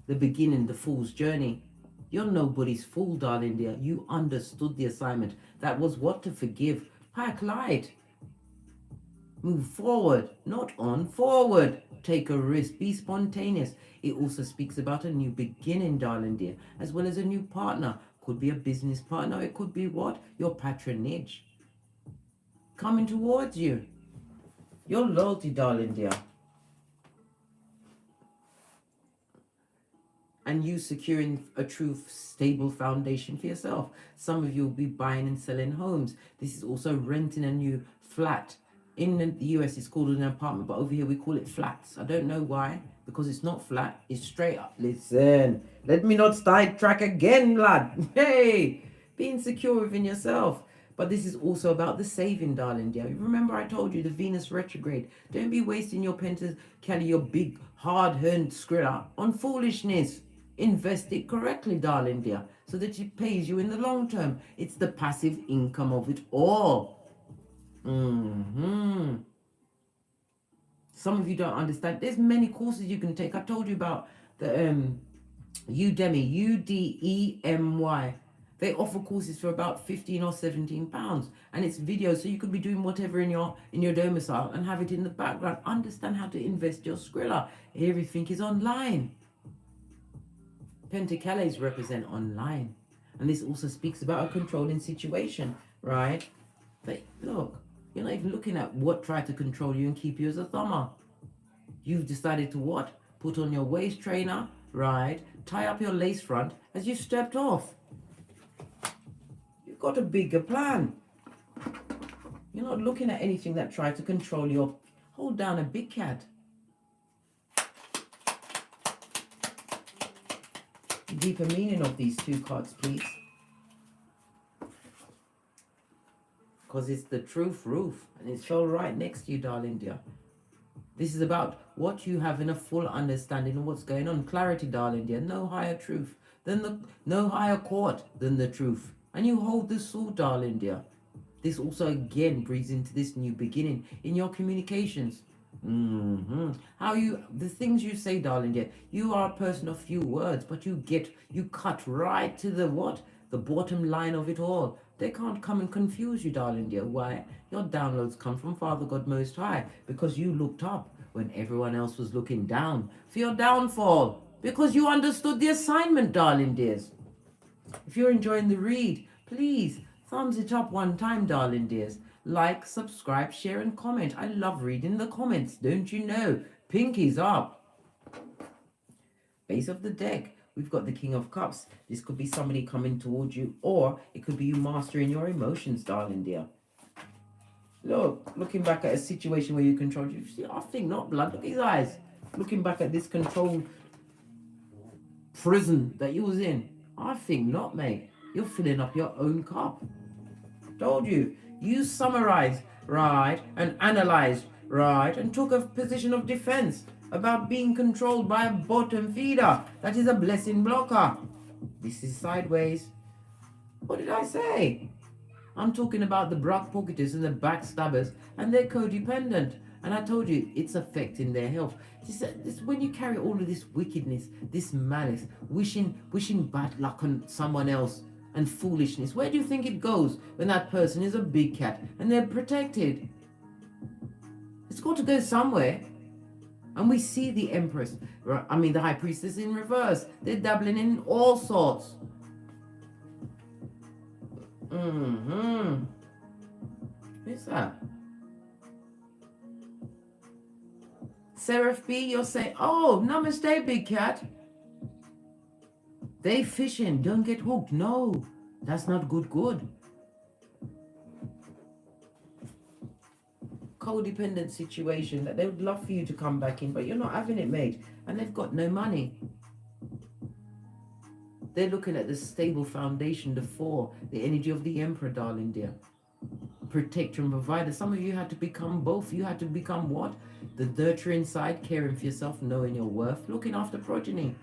the beginning, the fool's journey. You're nobody's fool, darling dear. You understood the assignment. That was what to forgive. Pack light. Move forward, not on, forward. Take a risk, be spontaneous. It also speaks about a new beginning, darling dear, as well as a new partner. Could be a business partner, it could be what? Your patronage. Coming towards you. Your loyalty, darling dear. And you securing a true stable foundation for yourself. Some of you will be buying and selling homes. This is also renting a new flat. In the US, it's called an apartment, but over here we call it flats. I don't know why, because it's not flat, it's straight up. Listen, let me not sidetrack again, lad. Hey, being secure within yourself. But this is also about the saving, darling dear. Remember I told you the Venus retrograde. Don't be wasting your carry your big, hard-earned skrilla on foolishness. Invest it correctly, darling dear, so that it pays you in the long term. It's the passive income of it all. Some of you don't understand. There's many courses you can take. I told you about the Udemy, Udemy. They offer courses for about 15 or 17 pounds, and it's videos, so you could be doing whatever in your domicile and have it in the background. Understand how to invest your skrilla. Everything is online. Pentacles represent online, and this also speaks about a controlling situation, right? But look, you're not even looking at what tried to control you and keep you as a thumber. You've decided to what? Put on your waist trainer, right? Tie up your lace front as you stepped off. You've got a bigger plan. You're not looking at anything that tried to control you. Hold down a big cat. Deeper meaning of these two cards, please. Because it's the truth roof, and it's fell right next to you, darling dear. This is about what you have in a full understanding of what's going on. Clarity, darling dear. No higher truth than no higher court than the truth. And you hold the sword, darling dear. This also again breathes into this new beginning in your communications. The things you say, darling dear. You are a person of few words, but you cut right to the what? The bottom line of it all. They can't come and confuse you, darling dear. Why? Your downloads come from Father God Most High, because you looked up when everyone else was looking down for your downfall, because you understood the assignment, darling dears. If you're enjoying the read, please thumbs it up one time, darling dears. Like, subscribe, share, and comment. I love reading the comments, don't you know? Pinkies up. Base of the deck. We've got the King of Cups. This could be somebody coming towards you, or it could be you mastering your emotions, darling dear. Look, looking back at a situation where you controlled you. See, I think not, blood. Look at his eyes. Looking back at this controlled prison that you was in. I think not, mate. You're filling up your own cup. Told you. You summarized, right, and analyzed, right, and took a position of defense about being controlled by a bottom feeder. That is a blessing blocker. This is sideways. What did I say? I'm talking about the pickpocketers and the backstabbers, and they're codependent. And I told you, it's affecting their health. This, when you carry all of this wickedness, this malice, wishing bad luck on someone else, and foolishness, where do you think it goes when that person is a big cat and they're protected? It's got to go somewhere. And we see the Empress, the High Priestess in reverse. They're dabbling in all sorts. Who's that? Seraph B, you'll say, oh, namaste, big cat. They fishing, don't get hooked. No, that's not good. Codependent situation that they would love for you to come back in, but you're not having it, mate. And they've got no money. They're looking at the stable foundation, the energy of the Emperor, darling dear. protector and provider. Some of you had to become both. You had to become what? The nurturing side, caring for yourself, knowing your worth, looking after progeny,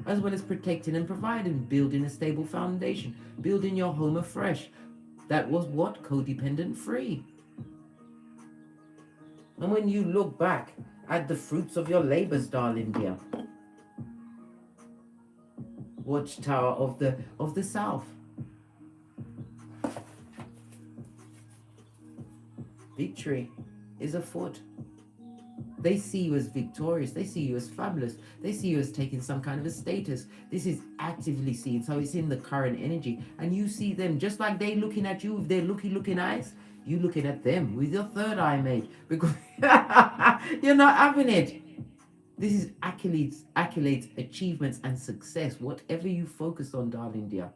as well as protecting and providing, building a stable foundation, building your home afresh. That was what? Codependent free. And when you look back at the fruits of your labors, darling dear, watchtower of the South, victory is afoot. They see you as victorious. They see you as fabulous. They see you as taking some kind of a status. This is actively seen. So it's in the current energy. And you see them just like they looking at you with their looking eyes. You looking at them with your third eye, mate. Because you're not having it. This is accolades, achievements, and success. Whatever you focus on, darling dear.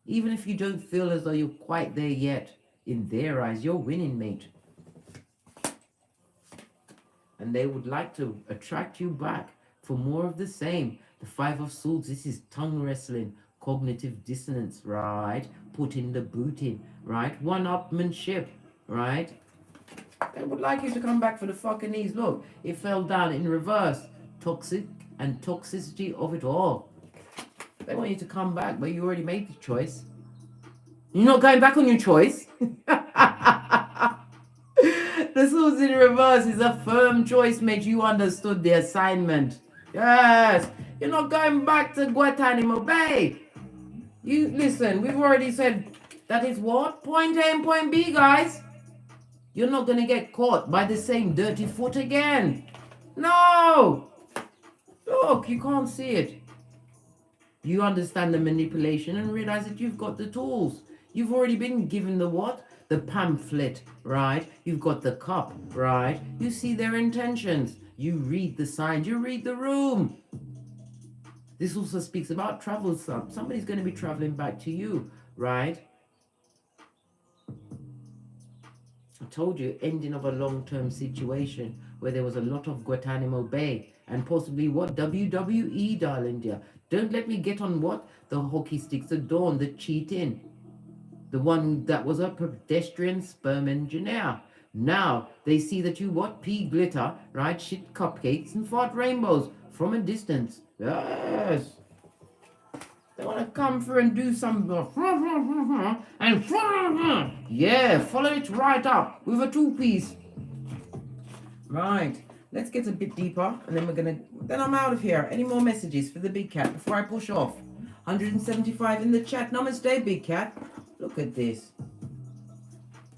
Even if you don't feel as though you're quite there yet, in their eyes, you're winning, mate. And they would like to attract you back for more of the same. The Five of Swords, this is tongue wrestling, cognitive dissonance, right? Putting the boot in, right? One-upmanship, right? They would like you to come back for the fucking knees. Look, it fell down in reverse. Toxic and toxicity of it all. They want you to come back, but you already made the choice. You're not going back on your choice. The Swords in reverse is a firm choice, mate. You understood the assignment. Yes. You're not going back to Guantanamo Bay. You listen, we've already said that is what? Point A and point B, guys. You're not going to get caught by the same dirty foot again. No. Look, you can't see it. You understand the manipulation and realize that you've got the tools. You've already been given the what? The pamphlet, right? You've got the cup, right? You see their intentions. You read the signs. You read the room. This also speaks about travel. Somebody's going to be traveling back to you, right? I told you, ending of a long-term situation where there was a lot of Guantanamo Bay and possibly what? WWE, darling dear. Don't let me get on what? The hockey sticks, the dawn, the cheating. The one that was a pedestrian sperm engineer. Now they see that you what? Pea glitter, right? Shit cupcakes and fart rainbows from a distance. Yes. They want to come through and do some and yeah, follow it right up with a two-piece. Right. Let's get a bit deeper and then I'm out of here. Any more messages for the big cat before I push off? 175 in the chat. Namaste, big cat. Look at this.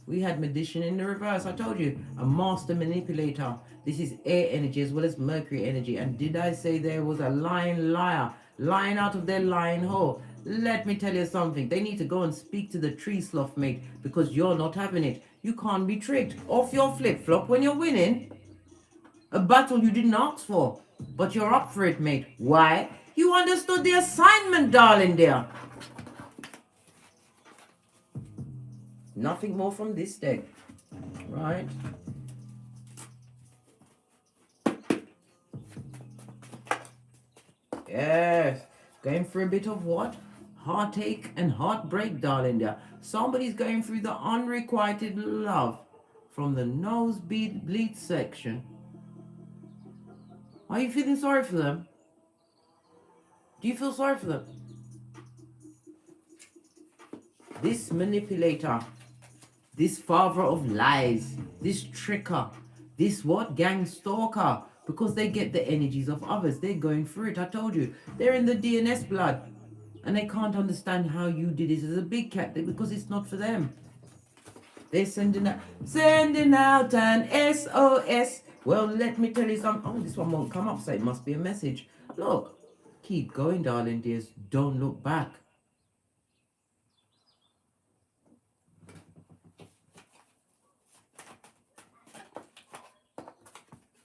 We had magician in the reverse. I told you, a master manipulator. This is air energy as well as Mercury energy. And did I say there was a lying liar lying out of their lying hole? Let me tell you something. They need to go and speak to the tree sloth, mate, because you're not having it. You can't be tricked off your flip-flop when you're winning. A battle you didn't ask for, but you're up for it, mate. Why? You understood the assignment, darling dear. Nothing more from this deck, right? Yes, going through a bit of what? Heartache and heartbreak, darling dear. Somebody's going through the unrequited love from the nosebleed section. Are you feeling sorry for them? Do you feel sorry for them? This manipulator, this father of lies, this tricker, this what? Gang stalker, because they get the energies of others. They're going through it. I told you, they're in the DNS blood. And they can't understand how you did it as a big cat because it's not for them. They're sending out an SOS. Well, let me tell you something. Oh, this one won't come up, so it must be a message. Look, keep going, darling dears. Don't look back.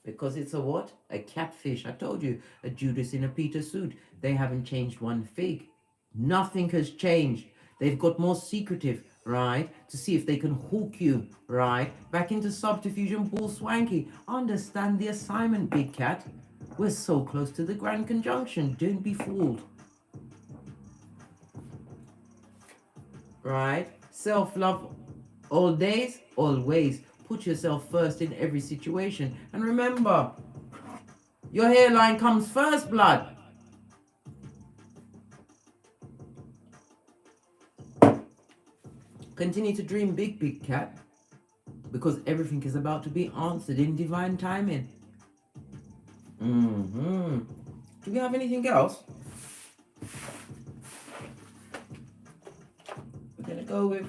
Because it's a what? A catfish. I told you, a Judas in a Peter suit. They haven't changed one fig. Nothing has changed. They've got more secretive, right? To see if they can hook you, right? Back into subterfuge and bull swanky. Understand the assignment, big cat. We're so close to the grand conjunction. Don't be fooled. Right? Self-love All days, always. Put yourself first in every situation. And remember, your hairline comes first, blood. Continue to dream big, big cat. Because everything is about to be answered in divine timing. Do we have anything else? We're gonna go with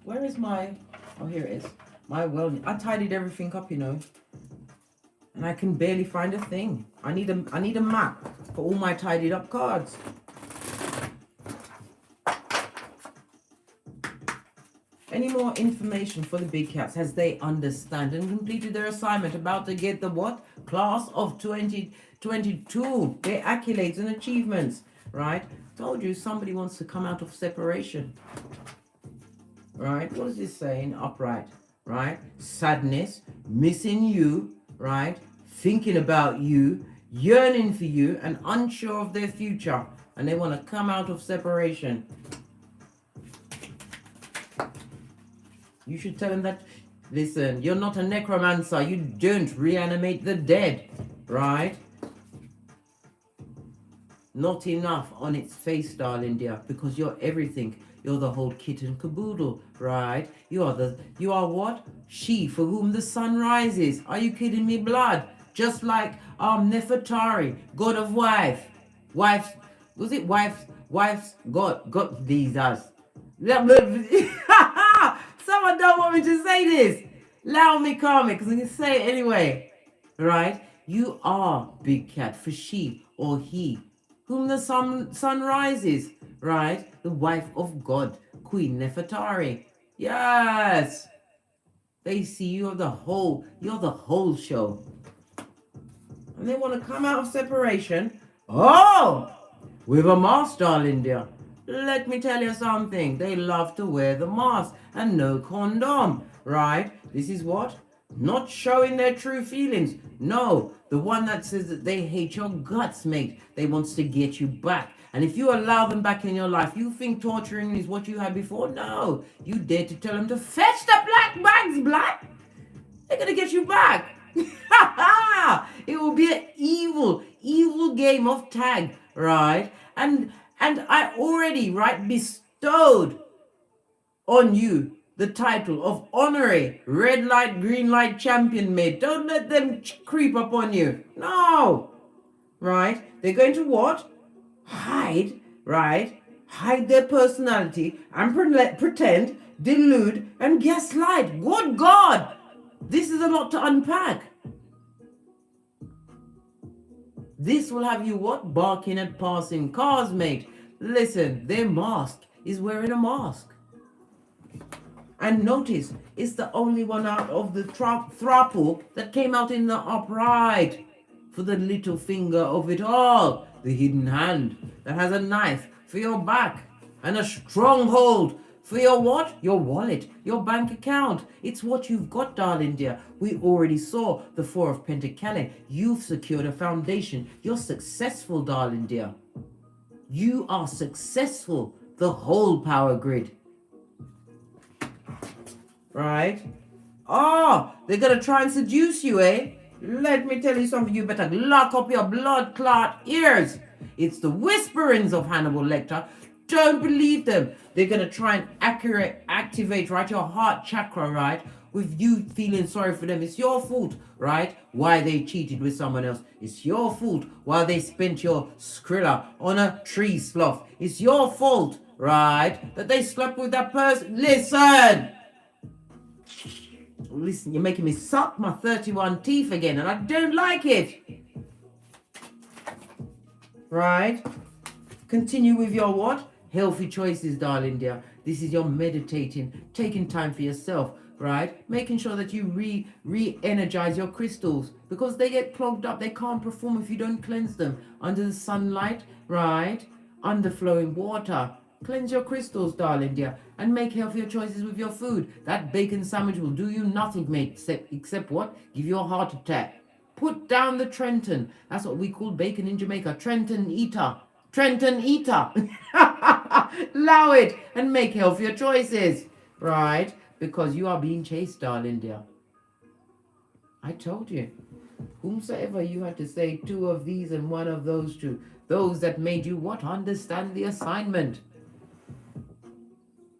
where is my, oh here it is, my wellness. I tidied everything up, you know, and I can barely find a thing. I need a map for all my tidied up cards. Any more information for the big cats as they understand and completed their assignment, about to get the what? Class of 2022, their accolades and achievements, right? Told you somebody wants to come out of separation, right? What is this saying? Upright, right? Sadness, missing you, right? Thinking about you, yearning for you, and unsure of their future, and they want to come out of separation. You should tell them that, listen, you're not a necromancer. You don't reanimate the dead, right? Not enough on its face, darling dear, because you're everything. You're the whole kit and caboodle, right? You are what? She for whom the sun rises. Are you kidding me, blood? Just like Nefertari, god of wives, god these us. Someone don't want me to say this. Allow me, Karmic, because I can say it anyway. Right? You are big cat for she or he whom the sun rises. Right? The wife of God, Queen Nefertari. Yes. They see you're the whole show. And they want to come out of separation. Oh! With a mask, darling dear. Let me tell you something. They love to wear the mask and no condom, right? This is what? Not showing their true feelings. No, the one that says that they hate your guts, mate. They wants to get you back. And if you allow them back in your life, you think torturing is what you had before? No. You dare to tell them to fetch the black bags, black. They're going to get you back. It will be an evil game of tag, right? And I already, right, bestowed on you the title of honorary red light, green light champion, mate. Don't let them creep up on you. No. Right? They're going to what? Hide, right? Hide their personality and pretend, delude, and gaslight. Good God. This is a lot to unpack. This will have you what? Barking at passing cars, mate. Listen, their mask is wearing a mask. And notice, it's the only one out of the throuple that came out in the upright. For the little finger of it all. The hidden hand that has a knife for your back. And a stronghold for your what? Your wallet, your bank account. It's what you've got, darling dear. We already saw the Four of Pentacles. You've secured a foundation. You're successful, darling dear. You are successful. The whole power grid. Right? Oh, they're going to try and seduce you, eh? Let me tell you something. You better lock up your blood clot ears. It's the whisperings of Hannibal Lecter. Don't believe them. They're going to try and activate, right, your heart chakra, right, with you feeling sorry for them. It's your fault, right, why they cheated with someone else. It's your fault why they spent your Skrilla on a tree slough. It's your fault, right, that they slept with that person. Listen, you're making me suck my 31 teeth again, and I don't like it. Right? Continue with your what? Healthy choices, darling dear. This is your meditating, taking time for yourself, right? Making sure that you re-energize your crystals, because they get clogged up. They can't perform if you don't cleanse them. Under the sunlight, right? Under flowing water. Cleanse your crystals, darling dear, and make healthier choices with your food. That bacon sandwich will do you nothing, mate, except what? Give you a heart attack. Put down the Trenton. That's what we call bacon in Jamaica. Trenton eater. Trenton eater. Allow it and make healthier choices. right? Because you are being chased, darling dear. I told you. Whomsoever you had to say two of these and one of those two, those that made you what? Understand the assignment.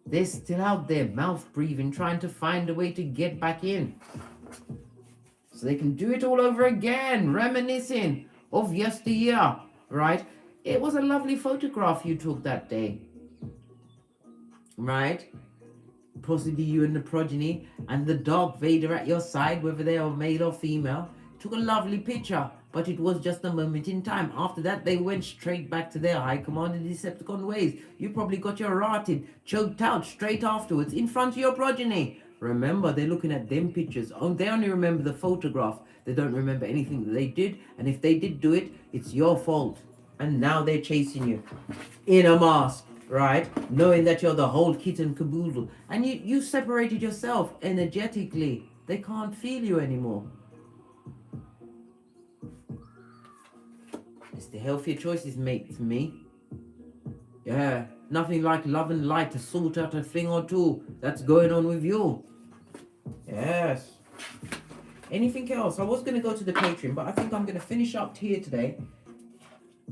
They're still out there, mouth breathing, trying to find a way to get back in. So they can do it all over again, reminiscing of yesteryear, right? It was a lovely photograph you took that day, right? Possibly you and the progeny and the Darth Vader at your side, whether they are male or female. Took a lovely picture, but it was just a moment in time. After that, they went straight back to their high command and Decepticon ways. You probably got your rotted, choked out straight afterwards in front of your progeny. Remember, they're looking at them pictures. Oh, they only remember the photograph. They don't remember anything that they did. And if they did do it, it's your fault. And now they're chasing you in a mask, right? Knowing that you're the whole kit and caboodle. And you separated yourself energetically. They can't feel you anymore. It's the healthier choices, mate, to me. Yeah, nothing like love and light to sort out a thing or two that's going on with you. Yes. Anything else? I was going to go to the Patreon, but I think I'm going to finish up here today.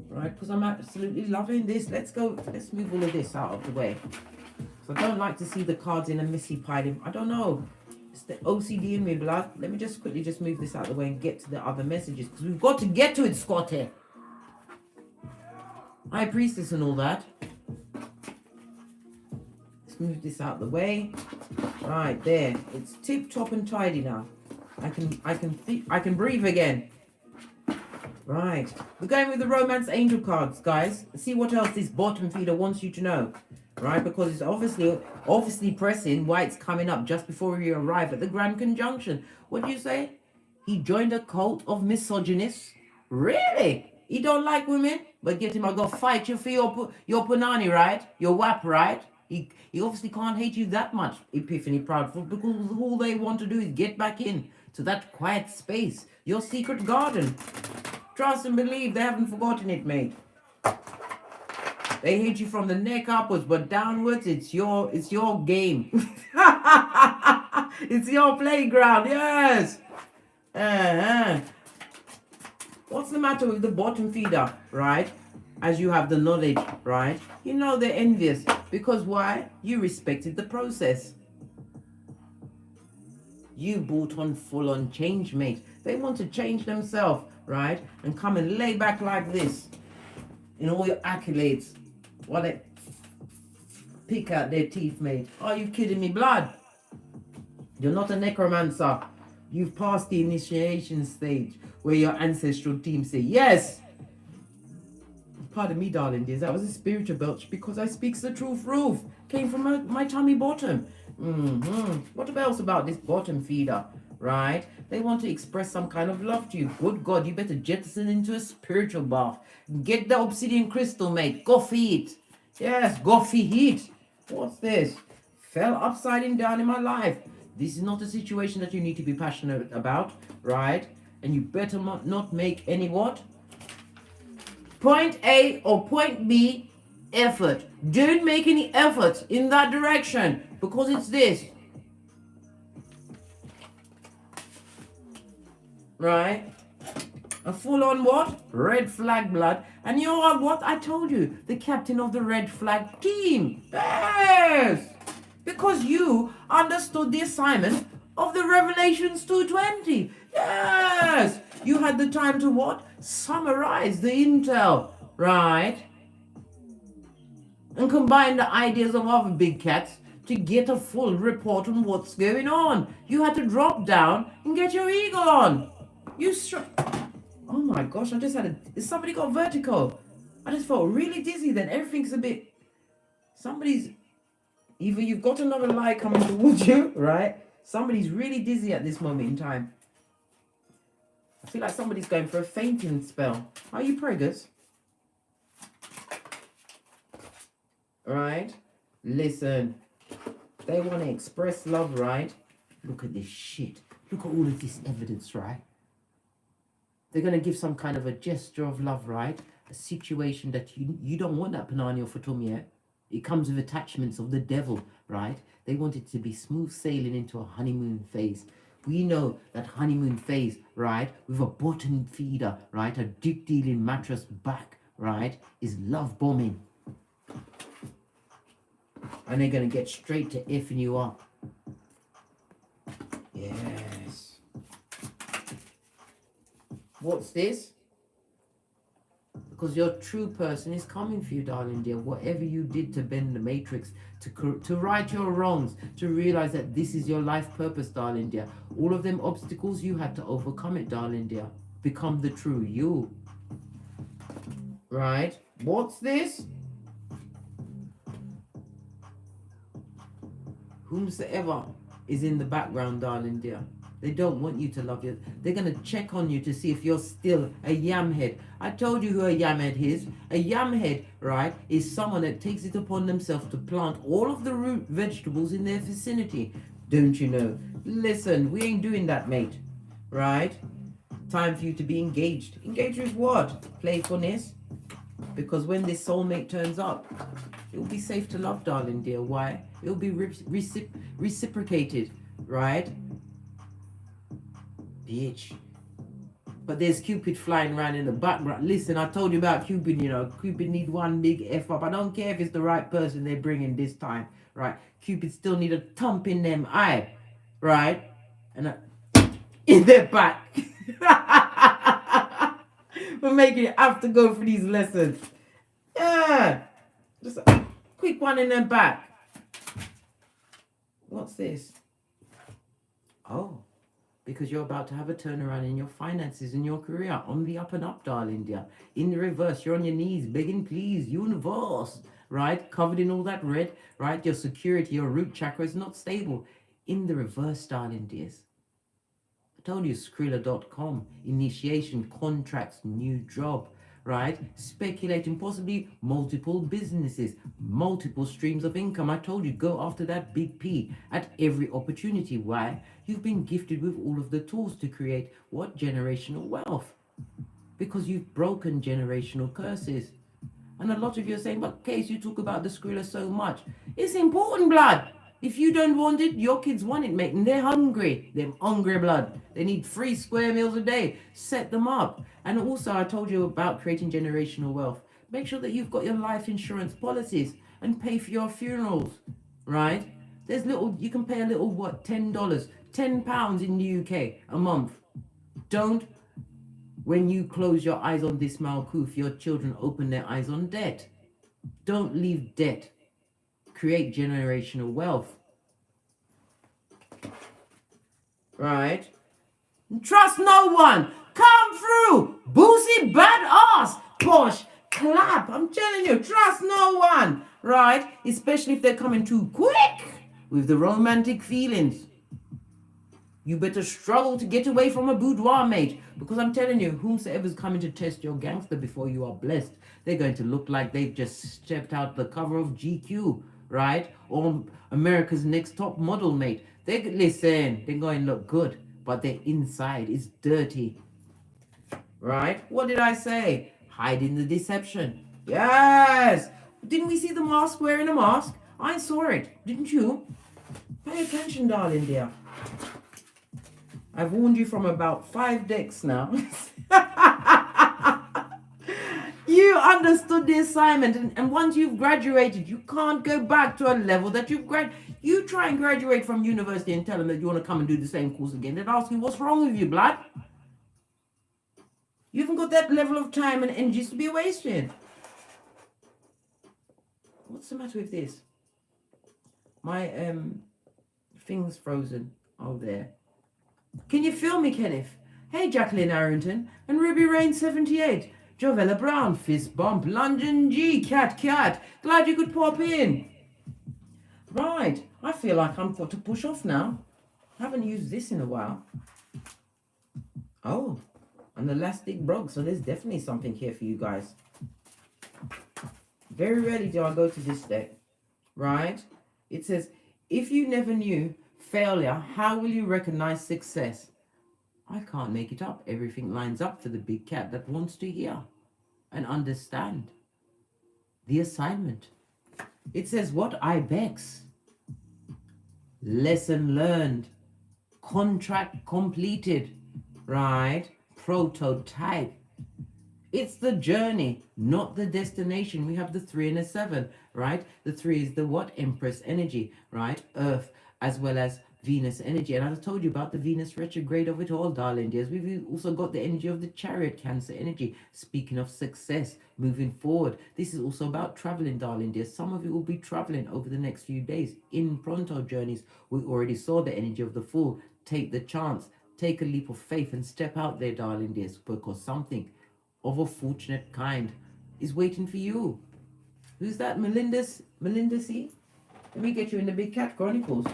Right, because I'm absolutely loving this. Let's move all of this out of the way. So I don't like to see the cards in a messy pile. I don't know. It's the OCD in me, blood. Let me just quickly move this out of the way and get to the other messages. Because we've got to get to it, Scotty. High Priestess and all that. Let's move this out of the way. Right there. It's tip top and tidy now. I can breathe again. Right. We're going with the Romance Angel cards, guys. See what else this bottom feeder wants you to know. Right? Because it's obviously pressing why it's coming up just before we arrive at the Grand Conjunction. What do you say? He joined a cult of misogynists? Really? He don't like women? But get him, I go fight you for your punani, right? Your wap, right? He obviously can't hate you that much, Epiphany Proudfoot, because all they want to do is get back in to that quiet space, your secret garden. Trust and believe, they haven't forgotten it, mate. They hate you from the neck upwards, but downwards, it's your game. It's your playground, yes. What's the matter with the bottom feeder, right? As you have the knowledge, right? You know they're envious. Because why? You respected the process. You brought on full-on change, mate. They want to change themselves, right? And come and lay back like this in all your accolades while they pick out their teeth, mate. Are you kidding me, blood? You're not a necromancer. You've passed the initiation stage where your ancestral team say, yes. Pardon me, darling dears. That was a spiritual belch because I speaks the truth, Roof. Came from my tummy bottom. What else about this bottom feeder, right? They want to express some kind of love to you. Good God, you better jettison into a spiritual bath. Get the obsidian crystal, mate. Go for it. Yes, go for it. What's this? Fell upside down in my life. This is not a situation that you need to be passionate about, right? And you better not make any what? Point A or point B effort. Don't make any effort in that direction because it's this. Right? A full-on what? Red flag, blood. And you are what? I told you. The captain of the red flag team. Yes! Because you understood the assignment of the Revelations 2:20. Yes! You had the time to what? Summarize the intel, right? And combine the ideas of other big cats to get a full report on what's going on. You had to drop down and get your eagle on. Oh my gosh, I just somebody got vertigo. I just felt really dizzy then. Everything's a bit, either you've got another lie coming towards you, right? Somebody's really dizzy at this moment in time. I feel like somebody's going for a fainting spell. Are you preggers? Right? Listen. They want to express love, right? Look at this shit. Look at all of this evidence, right? They're going to give some kind of a gesture of love, right? A situation that you don't want that Panani or Fatum yet. It comes with attachments of the devil, right? They want it to be smooth sailing into a honeymoon phase. We know that honeymoon phase, right, with a bottom feeder, right, a dick dealing mattress back, right, is love bombing. And they're going to get straight to effing you up. Yes. What's this? Because your true person is coming for you, darling dear. Whatever you did to bend the matrix, to right your wrongs, to realize that this is your life purpose, darling dear. All of them obstacles, you had to overcome it, darling dear. Become the true you. Right? What's this? Whomsoever is in the background, darling dear. They don't want you to love you. They're going to check on you to see if you're still a yamhead. I told you who a yamhead is. A yamhead, right, is someone that takes it upon themselves to plant all of the root vegetables in their vicinity. Don't you know? Listen, we ain't doing that, mate. Right? Time for you to be engaged. Engaged with what? Playfulness? Because when this soulmate turns up, it'll be safe to love, darling dear. Why? It'll be reciprocated, right? Bitch. But there's Cupid flying around in the background. Listen, I told you about Cupid, you know. Cupid need one big F up. I don't care if it's the right person they're bringing this time, right? Cupid still need a thump in them eye, right? And in their back. We're making you have to go for these lessons. Yeah. Just a quick one in their back. What's this? Oh. Because you're about to have a turnaround in your finances, in your career, on the up and up, darling dear. In the reverse, you're on your knees, begging, please, universe, right? Covered in all that red, right? Your security, your root chakra is not stable. In the reverse, darling dears. I told you, Skrilla.com, initiation, contracts, new job, right? Speculating, possibly multiple businesses, multiple streams of income. I told you, go after that big P at every opportunity. Why? You've been gifted with all of the tools to create what? Generational wealth. Because you've broken generational curses. And a lot of you are saying, but Case, you talk about the Skrilla so much. It's important, blood. If you don't want it, your kids want it, mate. And they're hungry. They're hungry blood. They need 3 square meals a day. Set them up. And also, I told you about creating generational wealth. Make sure that you've got your life insurance policies and pay for your funerals, right? There's little, you can pay a little, what, $10, £10 in the UK a month. Don't, when you close your eyes on this Malkuth, your children open their eyes on debt. Don't leave debt. Create generational wealth. Right? Trust no one. Come through. Boosie badass. Posh. Clap. I'm telling you, trust no one. Right? Especially if they're coming too quick with the romantic feelings. You better struggle to get away from a boudoir, mate. Because I'm telling you, whomsoever's coming to test your gangster before you are blessed, they're going to look like they've just stepped out the cover of GQ, right? Or America's Next Top Model, mate. Listen, they're going to look good, but their inside is dirty. Right? What did I say? Hiding the deception. Yes! Didn't we see the mask wearing a mask? I saw it. Didn't you? Pay attention, darling dear. I've warned you from about 5 decks now. You understood the assignment, and once you've graduated, you can't go back to a level that you've graduated. You try and graduate from university and tell them that you want to come and do the same course again. They'd ask you, what's wrong with you, blood? You haven't got that level of time and energy to be wasted. What's the matter with this? My thing's frozen. Oh, there. Can you feel me, Kenneth? Hey, Jacqueline Arrington and Ruby Rain 78. Jovella Brown, Fist Bump, London G, Cat. Glad you could pop in. Right, I feel like I'm got to push off now. I haven't used this in a while. Oh, an elastic brog, so there's definitely something here for you guys. Very rarely do I go to this deck, right? It says, if you never knew failure, how will you recognize success? I can't make it up. Everything lines up for the big cat that wants to hear and understand the assignment. It says what? Ibex. Lesson learned. Contract completed. Right? Prototype. It's the journey, not the destination. We have the 3 and a 7, right? The 3 is the what? Empress energy, right? Earth, as well as Venus energy. And I told you about the Venus retrograde of it all, darling dears. We've also got the energy of the Chariot, Cancer energy. Speaking of success, moving forward. This is also about traveling, darling dears. Some of you will be traveling over the next few days in pronto journeys. We already saw the energy of the Fool. Take the chance. Take a leap of faith and step out there, darling dears, because something of a fortunate kind is waiting for you. Who's that? Melinda C? Let me get you in the Big Cat Chronicles.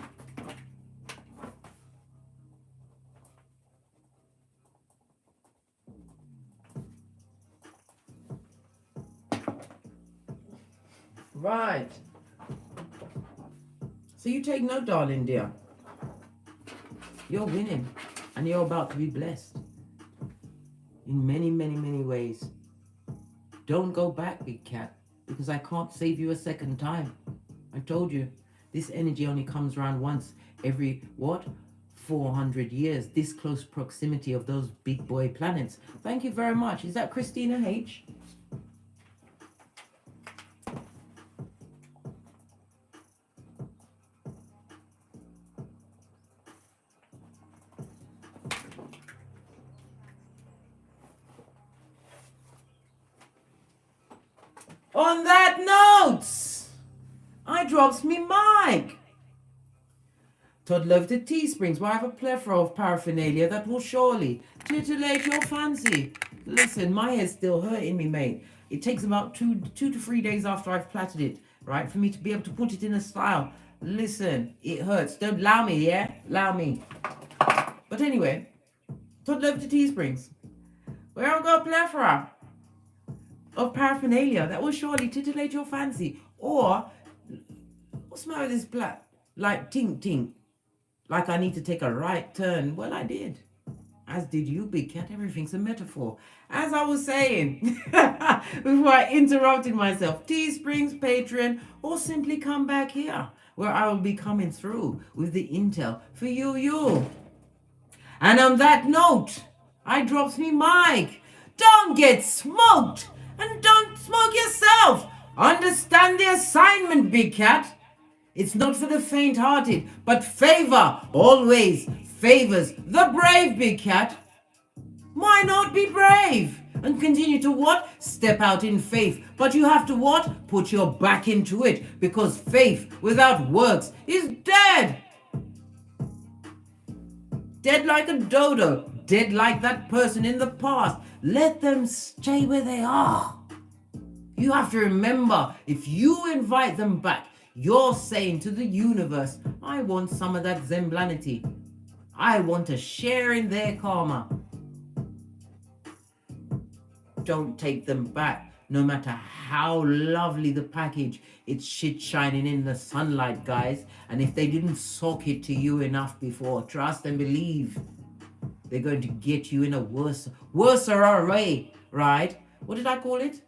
Right. So you take note, darling dear. You're winning and you're about to be blessed in many, many, many ways. Don't go back, Big Cat, because I can't save you a second time. I told you, this energy only comes around once every, what? 400 years. This close proximity of those big boy planets. Thank you very much. Is that Christina H? On that note, I drops me mic. Toddler of the Teesprings, where I have a plethora of paraphernalia that will surely titillate your fancy. Listen, my head's still hurting me, mate. It takes about two to 3 days after I've plaited it, right, for me to be able to put it in a style. Listen, it hurts. Don't allow me, yeah? Allow me. But anyway, Toddler of the Teesprings, where I've got a plethora of paraphernalia that will surely titillate your fancy. Or, what's the matter with this like tink tink? Like I need to take a right turn. Well, I did. As did you, Big Cat. Everything's a metaphor. As I was saying, before I interrupted myself, Teesprings, Patreon, or simply come back here, where I will be coming through with the intel for you. And on that note, I drops me mic. Don't get smoked. And don't smoke yourself. Understand the assignment, Big Cat. It's not for the faint-hearted, but favor always favors the brave, Big Cat. Why not be brave and continue to what? Step out in faith. But you have to what? Put your back into it, because faith without works is dead. Dead like a dodo. Dead like that person in the past. Let them stay where they are. You have to remember, if you invite them back, you're saying to the universe, I want some of that Zemblanity. I want to share in their karma. Don't take them back, no matter how lovely the package. It's shit shining in the sunlight, guys. And if they didn't sock it to you enough before, trust and believe, they're going to get you in a worse array, right? What did I call it?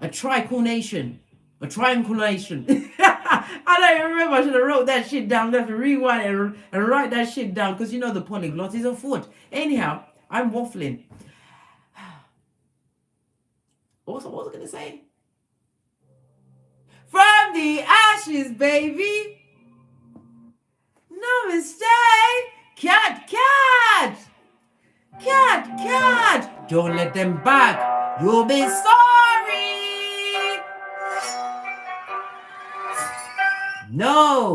A tricornation. A triangulation. I don't even remember. I should have wrote that shit down. I have to rewind and write that shit down, because you know the polyglot is afoot. Anyhow, I'm waffling. What was I going to say? From the ashes, baby. Namaste. Cat. Don't let them back. You'll be sorry. No.